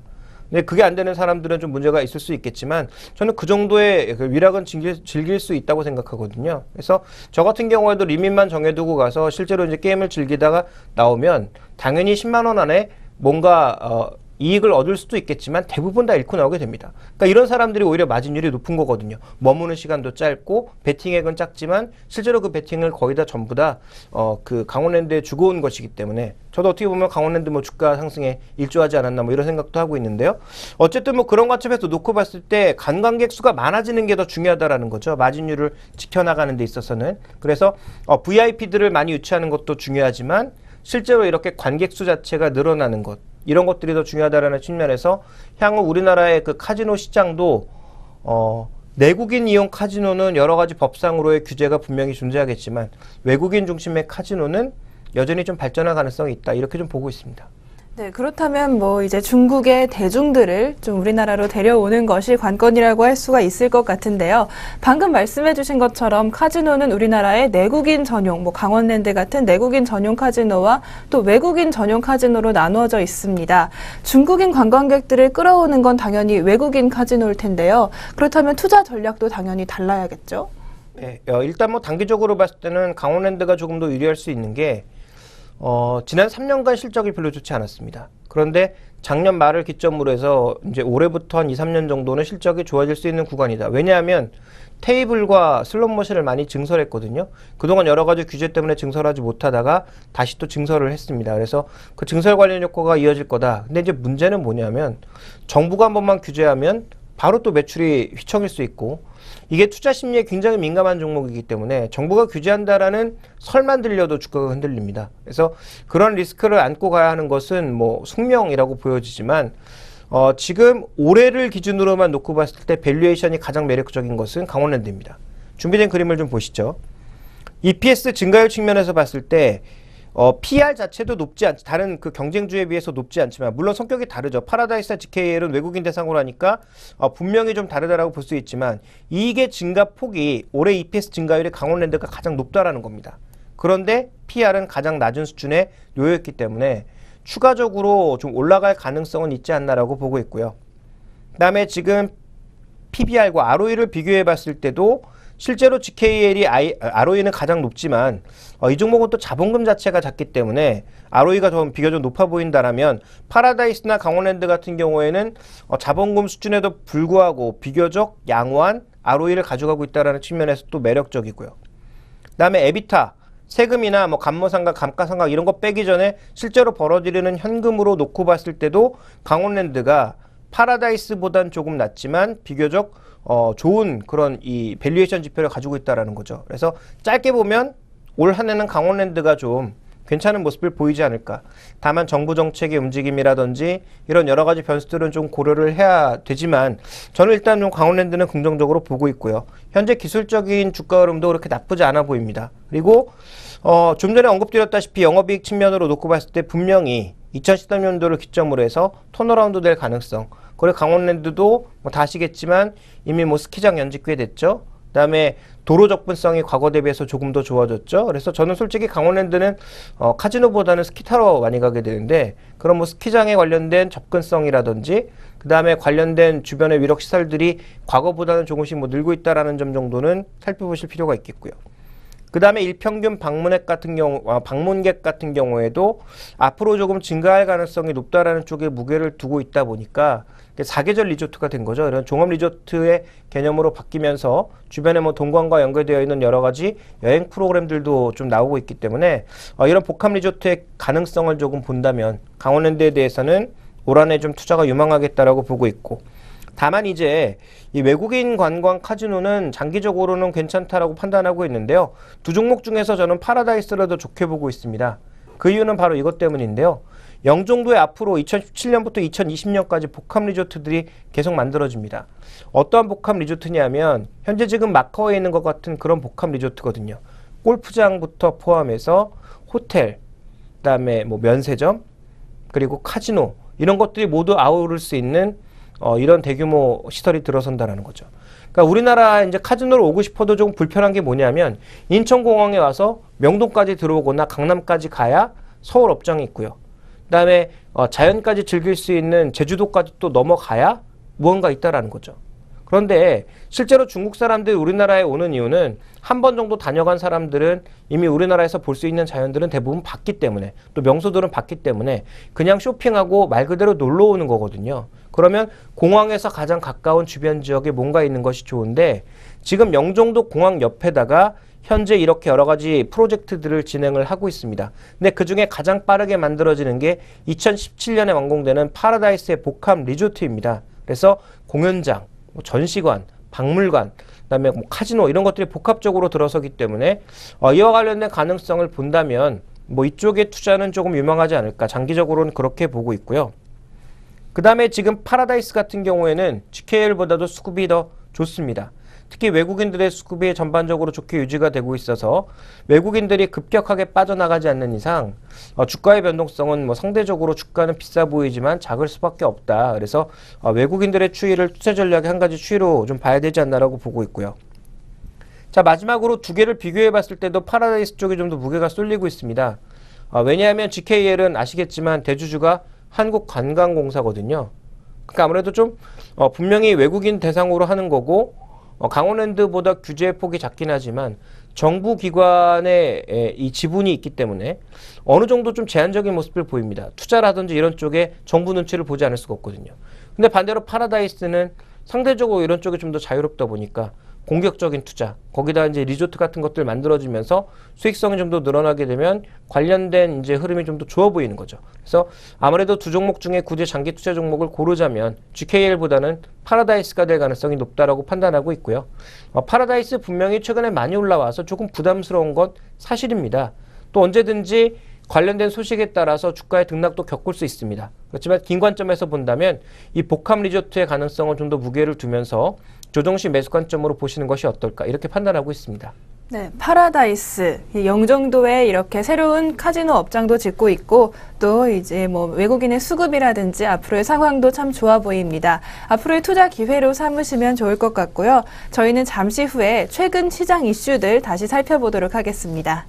근데 그게 안 되는 사람들은 좀 문제가 있을 수 있겠지만 저는 그 정도의 위락은 즐길 수 있다고 생각하거든요. 그래서 저 같은 경우에도 리밋만 정해두고 가서 실제로 이제 게임을 즐기다가 나오면 당연히 10만 원 안에 뭔가 이익을 얻을 수도 있겠지만 대부분 다 잃고 나오게 됩니다. 그러니까 이런 사람들이 오히려 마진율이 높은 거거든요. 머무는 시간도 짧고 베팅액은 작지만 실제로 그 베팅을 거의 다 전부 다 그 강원랜드에 주고 온 것이기 때문에 저도 어떻게 보면 강원랜드 뭐 주가 상승에 일조하지 않았나 뭐 이런 생각도 하고 있는데요. 어쨌든 뭐 그런 관점에서 놓고 봤을 때 관광객 수가 많아지는 게 더 중요하다라는 거죠. 마진율을 지켜나가는 데 있어서는. 그래서 VIP들을 많이 유치하는 것도 중요하지만 실제로 이렇게 관객 수 자체가 늘어나는 것, 이런 것들이 더 중요하다라는 측면에서 향후 우리나라의 그 카지노 시장도 내국인 이용 카지노는 여러 가지 법상으로의 규제가 분명히 존재하겠지만 외국인 중심의 카지노는 여전히 좀 발전할 가능성이 있다. 이렇게 좀 보고 있습니다. 네, 그렇다면 뭐 이제 중국의 대중들을 좀 우리나라로 데려오는 것이 관건이라고 할 수가 있을 것 같은데요. 방금 말씀해 주신 것처럼 카지노는 우리나라의 내국인 전용, 뭐 강원랜드 같은 내국인 전용 카지노와 또 외국인 전용 카지노로 나누어져 있습니다. 중국인 관광객들을 끌어오는 건 당연히 외국인 카지노일 텐데요. 그렇다면 투자 전략도 당연히 달라야겠죠? 네, 일단 뭐 단기적으로 봤을 때는 강원랜드가 조금 더 유리할 수 있는 게 지난 3년간 실적이 별로 좋지 않았습니다. 그런데 작년 말을 기점으로 해서 이제 올해부터 한 2, 3년 정도는 실적이 좋아질 수 있는 구간이다. 왜냐하면 테이블과 슬롯머신을 많이 증설했거든요. 그동안 여러 가지 규제 때문에 증설하지 못하다가 다시 또 증설을 했습니다. 그래서 그 증설 관련 효과가 이어질 거다. 근데 이제 문제는 뭐냐면 정부가 한 번만 규제하면 바로 또 매출이 휘청일 수 있고, 이게 투자 심리에 굉장히 민감한 종목이기 때문에 정부가 규제한다라는 설만 들려도 주가가 흔들립니다. 그래서 그런 리스크를 안고 가야 하는 것은 뭐 숙명이라고 보여지지만 지금 올해를 기준으로만 놓고 봤을 때 밸류에이션이 가장 매력적인 것은 강원랜드입니다. 준비된 그림을 좀 보시죠. EPS 증가율 측면에서 봤을 때 PR 자체도 높지 않지, 다른 그 경쟁주에 비해서 높지 않지만, 물론 성격이 다르죠. 파라다이스와 GKL은 외국인 대상으로 하니까 분명히 좀 다르다라고 볼 수 있지만, 이익의 증가 폭이 올해 EPS 증가율이 강원랜드가 가장 높다라는 겁니다. 그런데 PR은 가장 낮은 수준에 놓여있기 때문에 추가적으로 좀 올라갈 가능성은 있지 않나라고 보고 있고요. 그 다음에 지금 PBR과 ROE를 비교해 봤을 때도 실제로 GKL이 ROE는 가장 높지만 이 종목은 또 자본금 자체가 작기 때문에 ROE가 좀 비교적 높아 보인다라면, 파라다이스나 강원랜드 같은 경우에는 자본금 수준에도 불구하고 비교적 양호한 ROE를 가져가고 있다는 측면에서 또 매력적이고요. 그 다음에 에비타, 세금이나 뭐 감모상각, 감가상각 이런 거 빼기 전에 실제로 벌어들이는 현금으로 놓고 봤을 때도 강원랜드가 파라다이스보단 조금 낮지만 비교적 좋은 그런 이 밸류에이션 지표를 가지고 있다라는 거죠. 그래서 짧게 보면 올 한 해는 강원랜드가 좀 괜찮은 모습을 보이지 않을까. 다만 정부 정책의 움직임이라든지 이런 여러 가지 변수들은 좀 고려를 해야 되지만, 저는 일단 좀 강원랜드는 긍정적으로 보고 있고요. 현재 기술적인 주가 흐름도 그렇게 나쁘지 않아 보입니다. 그리고 좀 전에 언급드렸다시피 영업이익 측면으로 놓고 봤을 때 분명히 2013년도를 기점으로 해서 턴어라운드 될 가능성, 그리고 강원랜드도 뭐 다 아시겠지만 이미 뭐 스키장 연지 꽤 됐죠. 그 다음에 도로 접근성이 과거 대비해서 조금 더 좋아졌죠. 그래서 저는 솔직히 강원랜드는 카지노보다는 스키 타러 많이 가게 되는데, 그런 뭐 스키장에 관련된 접근성이라든지 그 다음에 관련된 주변의 위력 시설들이 과거보다는 조금씩 뭐 늘고 있다라는 점 정도는 살펴보실 필요가 있겠고요. 그 다음에 일평균 방문객 같은 경우에도 앞으로 조금 증가할 가능성이 높다라는 쪽에 무게를 두고 있다 보니까 사계절 리조트가 된 거죠. 이런 종합 리조트의 개념으로 바뀌면서 주변에 뭐 동관과 연결되어 있는 여러 가지 여행 프로그램들도 좀 나오고 있기 때문에 이런 복합 리조트의 가능성을 조금 본다면 강원랜드에 대해서는 올 한해 좀 투자가 유망하겠다라고 보고 있고, 다만 이제 이 외국인 관광 카지노는 장기적으로는 괜찮다라고 판단하고 있는데요. 두 종목 중에서 저는 파라다이스를 더 좋게 보고 있습니다. 그 이유는 바로 이것 때문인데요. 영종도에 앞으로 2017년부터 2020년까지 복합 리조트들이 계속 만들어집니다. 어떠한 복합 리조트냐면 현재 지금 마카오에 있는 것 같은 그런 복합 리조트거든요. 골프장부터 포함해서 호텔, 그다음에 뭐 면세점, 그리고 카지노, 이런 것들이 모두 아우를 수 있는 이런 대규모 시설이 들어선다는 거죠. 그러니까 우리나라 이제 카지노를 오고 싶어도 좀 불편한 게 뭐냐면, 인천공항에 와서 명동까지 들어오거나 강남까지 가야 서울 업장이 있고요. 그다음에 자연까지 즐길 수 있는 제주도까지 또 넘어가야 무언가 있다라는 거죠. 그런데 실제로 중국 사람들이 우리나라에 오는 이유는 한 번 정도 다녀간 사람들은 이미 우리나라에서 볼 수 있는 자연들은 대부분 봤기 때문에, 또 명소들은 봤기 때문에 그냥 쇼핑하고 말 그대로 놀러 오는 거거든요. 그러면 공항에서 가장 가까운 주변 지역에 뭔가 있는 것이 좋은데, 지금 영종도 공항 옆에다가 현재 이렇게 여러 가지 프로젝트들을 진행을 하고 있습니다. 근데 그 중에 가장 빠르게 만들어지는 게 2017년에 완공되는 파라다이스의 복합 리조트입니다. 그래서 공연장, 전시관, 박물관, 그다음에 뭐 카지노 이런 것들이 복합적으로 들어서기 때문에 이와 관련된 가능성을 본다면 뭐 이쪽의 투자는 조금 유망하지 않을까, 장기적으로는 그렇게 보고 있고요. 그 다음에 지금 파라다이스 같은 경우에는 GKL보다도 수급이 더 좋습니다. 특히 외국인들의 수급이 전반적으로 좋게 유지가 되고 있어서 외국인들이 급격하게 빠져나가지 않는 이상 주가의 변동성은 뭐 상대적으로 주가는 비싸 보이지만 작을 수밖에 없다. 그래서 외국인들의 추이를 투자 전략의 한 가지 추이로 좀 봐야 되지 않나라고 보고 있고요. 자, 마지막으로 두 개를 비교해 봤을 때도 파라다이스 쪽이 좀 더 무게가 쏠리고 있습니다. 왜냐하면 GKL은 아시겠지만 대주주가 한국관광공사거든요. 그러니까 아무래도 좀 분명히 외국인 대상으로 하는 거고, 강원랜드보다 규제 폭이 작긴 하지만 정부 기관의 이 지분이 있기 때문에 어느 정도 좀 제한적인 모습을 보입니다. 투자라든지 이런 쪽에 정부 눈치를 보지 않을 수가 없거든요. 근데 반대로 파라다이스는 상대적으로 이런 쪽이 좀 더 자유롭다 보니까 공격적인 투자, 거기다 이제 리조트 같은 것들 만들어지면서 수익성이 좀 더 늘어나게 되면 관련된 이제 흐름이 좀 더 좋아 보이는 거죠. 그래서 아무래도 두 종목 중에 굳이 장기 투자 종목을 고르자면 GKL보다는 파라다이스가 될 가능성이 높다라고 판단하고 있고요. 파라다이스 분명히 최근에 많이 올라와서 조금 부담스러운 건 사실입니다. 또 언제든지 관련된 소식에 따라서 주가의 등락도 겪을 수 있습니다. 그렇지만 긴 관점에서 본다면 이 복합 리조트의 가능성은 좀 더 무게를 두면서 조정시 매수 관점으로 보시는 것이 어떨까 이렇게 판단하고 있습니다. 네, 파라다이스 영종도에 이렇게 새로운 카지노 업장도 짓고 있고 또 이제 뭐 외국인의 수급이라든지 앞으로의 상황도 참 좋아 보입니다. 앞으로의 투자 기회로 삼으시면 좋을 것 같고요. 저희는 잠시 후에 최근 시장 이슈들 다시 살펴보도록 하겠습니다.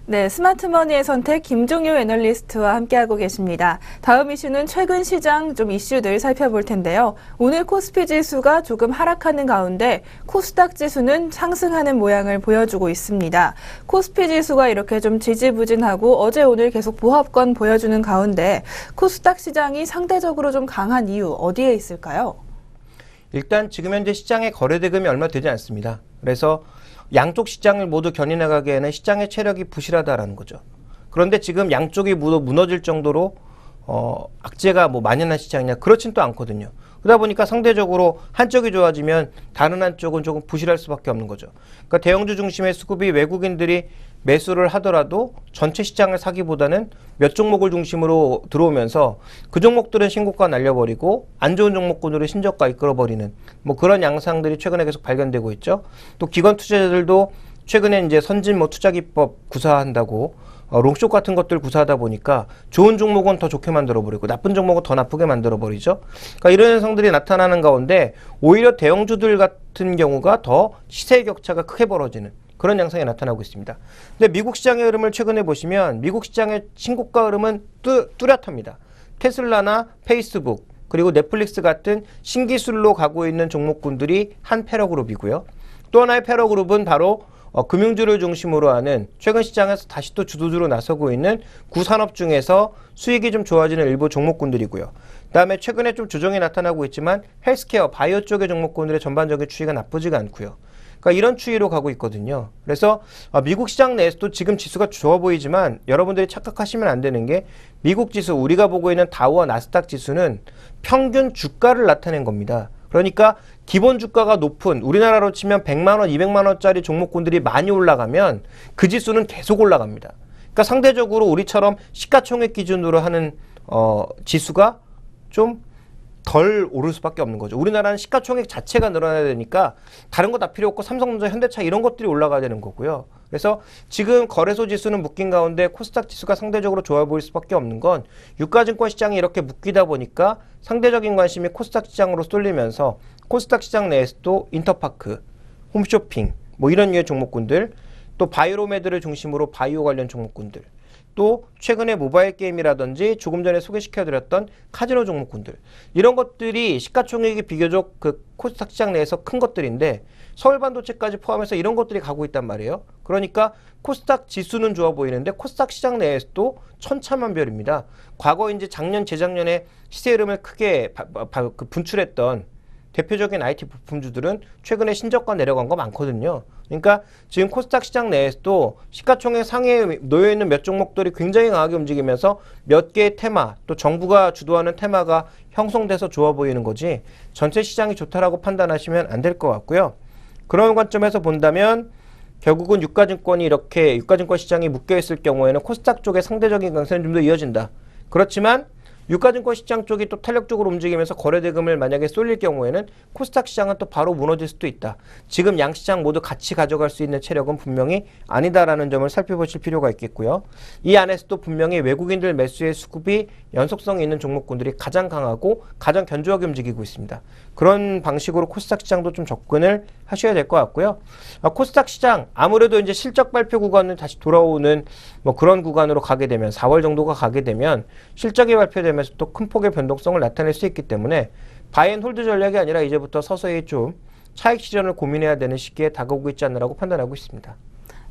네, 스마트머니의 선택 김종효 애널리스트와 함께하고 계십니다. 다음 이슈는 최근 시장 좀 이슈들 살펴볼 텐데요. 오늘 코스피 지수가 조금 하락하는 가운데 코스닥 지수는 상승하는 모양을 보여주고 있습니다. 코스피 지수가 이렇게 좀 지지부진하고 어제 오늘 계속 보합권 보여주는 가운데 코스닥 시장이 상대적으로 좀 강한 이유 어디에 있을까요? 일단 지금 현재 시장의 거래 대금이 얼마 되지 않습니다. 그래서 양쪽 시장을 모두 견인해가기에는 시장의 체력이 부실하다라는 거죠. 그런데 지금 양쪽이 모두 무너질 정도로 악재가 뭐 만연한 시장이냐 그렇진 또 않거든요. 그러다 보니까 상대적으로 한쪽이 좋아지면 다른 한쪽은 조금 부실할 수밖에 없는 거죠. 그러니까 대형주 중심의 수급이 외국인들이 매수를 하더라도 전체 시장을 사기보다는 몇 종목을 중심으로 들어오면서 그 종목들은 신고가 날려버리고 안 좋은 종목군으로 신저가 이끌어버리는 뭐 그런 양상들이 최근에 계속 발견되고 있죠. 또 기관 투자자들도 최근에 이제 선진 뭐 투자기법 구사한다고 롱숏 같은 것들 구사하다 보니까 좋은 종목은 더 좋게 만들어버리고 나쁜 종목은 더 나쁘게 만들어버리죠. 그러니까 이런 현상들이 나타나는 가운데 오히려 대형주들 같은 경우가 더 시세 격차가 크게 벌어지는 그런 양상이 나타나고 있습니다. 근데 미국 시장의 흐름을 최근에 보시면 미국 시장의 신고가 흐름은 뚜렷합니다. 테슬라나 페이스북 그리고 넷플릭스 같은 신기술로 가고 있는 종목군들이 한 패러그룹이고요. 또 하나의 패러그룹은 바로 금융주를 중심으로 하는 최근 시장에서 다시 또 주도주로 나서고 있는 구산업 중에서 수익이 좀 좋아지는 일부 종목군들이고요. 그다음에 최근에 좀 조정이 나타나고 있지만 헬스케어, 바이오 쪽의 종목군들의 전반적인 추이가 나쁘지가 않고요. 그러니까 이런 추이로 가고 있거든요. 그래서 미국 시장 내에서도 지금 지수가 좋아 보이지만 여러분들이 착각하시면 안 되는 게 미국 지수, 우리가 보고 있는 다우와 나스닥 지수는 평균 주가를 나타낸 겁니다. 그러니까 기본 주가가 높은 우리나라로 치면 100만 원, 200만 원짜리 종목군들이 많이 올라가면 그 지수는 계속 올라갑니다. 그러니까 상대적으로 우리처럼 시가총액 기준으로 하는 지수가 좀 덜 오를 수밖에 없는 거죠. 우리나라는 시가총액 자체가 늘어나야 되니까 다른 거 다 필요 없고 삼성전자, 현대차 이런 것들이 올라가야 되는 거고요. 그래서 지금 거래소 지수는 묶인 가운데 코스닥 지수가 상대적으로 좋아 보일 수밖에 없는 건 유가증권 시장이 이렇게 묶이다 보니까 상대적인 관심이 코스닥 시장으로 쏠리면서 코스닥 시장 내에서도 인터파크, 홈쇼핑 뭐 이런 류의 종목군들 또 바이오로메드를 중심으로 바이오 관련 종목군들 또 최근에 모바일 게임이라든지 조금 전에 소개시켜드렸던 카지노 종목군들 이런 것들이 시가총액이 비교적 그 코스닥 시장 내에서 큰 것들인데 서울반도체까지 포함해서 이런 것들이 가고 있단 말이에요. 그러니까 코스닥 지수는 좋아 보이는데 코스닥 시장 내에서도 천차만별입니다. 과거 이제 작년 재작년에 시세 흐름을 크게 분출했던 대표적인 IT 부품주들은 최근에 신저가 내려간 거 많거든요. 그러니까 지금 코스닥 시장 내에서도 시가총액 상위에 놓여있는 몇 종목들이 굉장히 강하게 움직이면서 몇 개의 테마, 또 정부가 주도하는 테마가 형성돼서 좋아 보이는 거지 전체 시장이 좋다라고 판단하시면 안 될 것 같고요. 그런 관점에서 본다면 결국은 유가증권이 이렇게 유가증권 시장이 묶여있을 경우에는 코스닥 쪽의 상대적인 강세는 좀 더 이어진다. 그렇지만 유가증권 시장 쪽이 또 탄력적으로 움직이면서 거래대금을 만약에 쏠릴 경우에는 코스닥 시장은 또 바로 무너질 수도 있다. 지금 양 시장 모두 같이 가져갈 수 있는 체력은 분명히 아니다라는 점을 살펴보실 필요가 있겠고요. 이 안에서도 분명히 외국인들 매수의 수급이 연속성이 있는 종목군들이 가장 강하고 가장 견조하게 움직이고 있습니다. 그런 방식으로 코스닥 시장도 좀 접근을 하셔야 될 것 같고요. 코스닥 시장 아무래도 이제 실적 발표 구간은 다시 돌아오는 뭐 그런 구간으로 가게 되면 4월 정도가 가게 되면 실적이 발표되면서 또 큰 폭의 변동성을 나타낼 수 있기 때문에 바이앤홀드 전략이 아니라 이제부터 서서히 좀 차익 실현을 고민해야 되는 시기에 다가오고 있지 않나라고 판단하고 있습니다.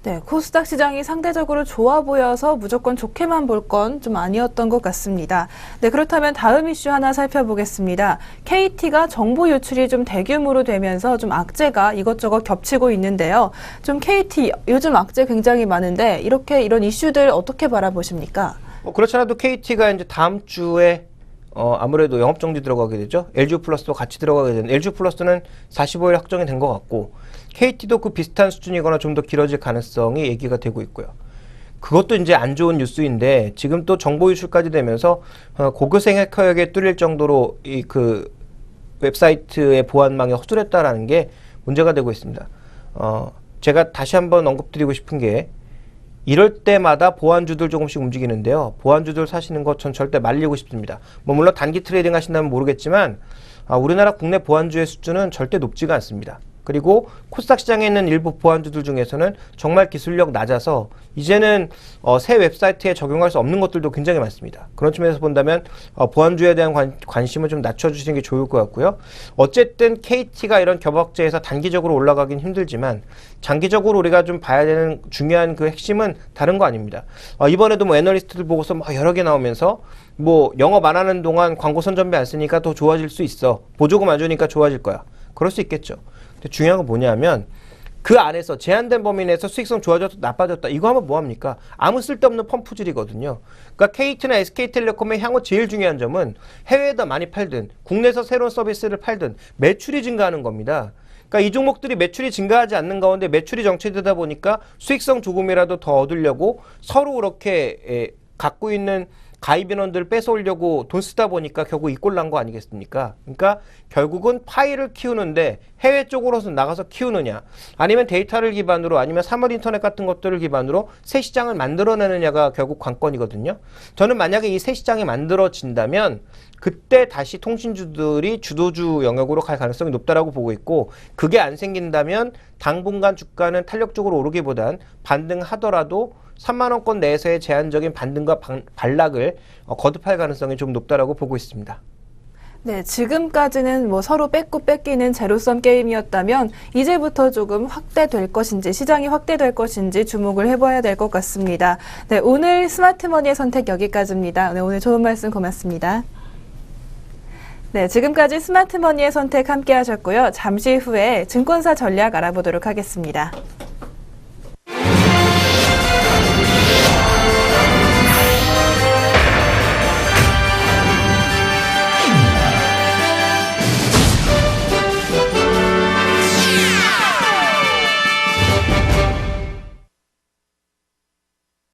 네, 코스닥 시장이 상대적으로 좋아 보여서 무조건 좋게만 볼 건 좀 아니었던 것 같습니다. 네, 그렇다면 다음 이슈 하나 살펴보겠습니다. KT가 정보 유출이 좀 대규모로 되면서 좀 악재가 이것저것 겹치고 있는데요. 좀 KT 요즘 악재 굉장히 많은데 이런 이슈들 어떻게 바라보십니까? 그렇지 않아도 KT가 이제 다음 주에 아무래도 영업정지 들어가게 되죠. LG 플러스도 같이 들어가게 되는 LG 플러스는 45일 확정이 된 것 같고 KT도 그 비슷한 수준이거나 좀 더 길어질 가능성이 얘기가 되고 있고요. 그것도 이제 안 좋은 뉴스인데 지금 또 정보 유출까지 되면서 고교생 해커에게 뚫릴 정도로 이 그 웹사이트의 보안망이 허술했다라는 게 문제가 되고 있습니다. 제가 다시 한번 언급드리고 싶은 게 이럴 때마다 보안주들 조금씩 움직이는데요. 보안주들 사시는 것 전 절대 말리고 싶습니다. 뭐 물론 단기 트레이딩 하신다면 모르겠지만 우리나라 국내 보안주의 수준은 절대 높지가 않습니다. 그리고 코스닥 시장에 있는 일부 보안주들 중에서는 정말 기술력 낮아서 이제는 새 웹사이트에 적용할 수 없는 것들도 굉장히 많습니다. 그런 측면에서 본다면 보안주에 대한 관심을 좀 낮춰주시는 게 좋을 것 같고요. 어쨌든 KT가 이런 겹악재에서 단기적으로 올라가긴 힘들지만 장기적으로 우리가 좀 봐야 되는 중요한 그 핵심은 다른 거 아닙니다. 이번에도 뭐 애널리스트들 보고서 막 여러 개 나오면서 뭐 영업 안 하는 동안 광고 선전비 안 쓰니까 더 좋아질 수 있어. 보조금 안 주니까 좋아질 거야. 그럴 수 있겠죠. 근데 중요한 건 뭐냐면 그 안에서 제한된 범위 내에서 수익성 좋아졌다 나빠졌다 이거 하면 뭐합니까? 아무 쓸데없는 펌프질이거든요. 그러니까 KT나 SK텔레콤의 향후 제일 중요한 점은 해외에다 많이 팔든 국내에서 새로운 서비스를 팔든 매출이 증가하는 겁니다. 그러니까 이 종목들이 매출이 증가하지 않는 가운데 매출이 정체되다 보니까 수익성 조금이라도 더 얻으려고 서로 그렇게 갖고 있는 가입 인원들을 뺏어오려고 돈 쓰다 보니까 결국 이 꼴 난 거 아니겠습니까? 그러니까 결국은 파이를 키우는데 해외 쪽으로서 나가서 키우느냐 아니면 데이터를 기반으로 아니면 사물 인터넷 같은 것들을 기반으로 새 시장을 만들어내느냐가 결국 관건이거든요. 저는 만약에 이 새 시장이 만들어진다면 그때 다시 통신주들이 주도주 영역으로 갈 가능성이 높다라고 보고 있고 그게 안 생긴다면 당분간 주가는 탄력적으로 오르기보단 반등하더라도 3만원권 내에서의 제한적인 반등과 반락을 거듭할 가능성이 좀 높다라고 보고 있습니다. 네, 지금까지는 뭐 서로 뺏고 뺏기는 제로섬 게임이었다면 이제부터 조금 확대될 것인지 시장이 확대될 것인지 주목을 해봐야 될 것 같습니다. 네, 오늘 스마트머니의 선택 여기까지입니다. 네, 오늘 좋은 말씀 고맙습니다. 네, 지금까지 스마트머니의 선택 함께 하셨고요. 잠시 후에 증권사 전략 알아보도록 하겠습니다.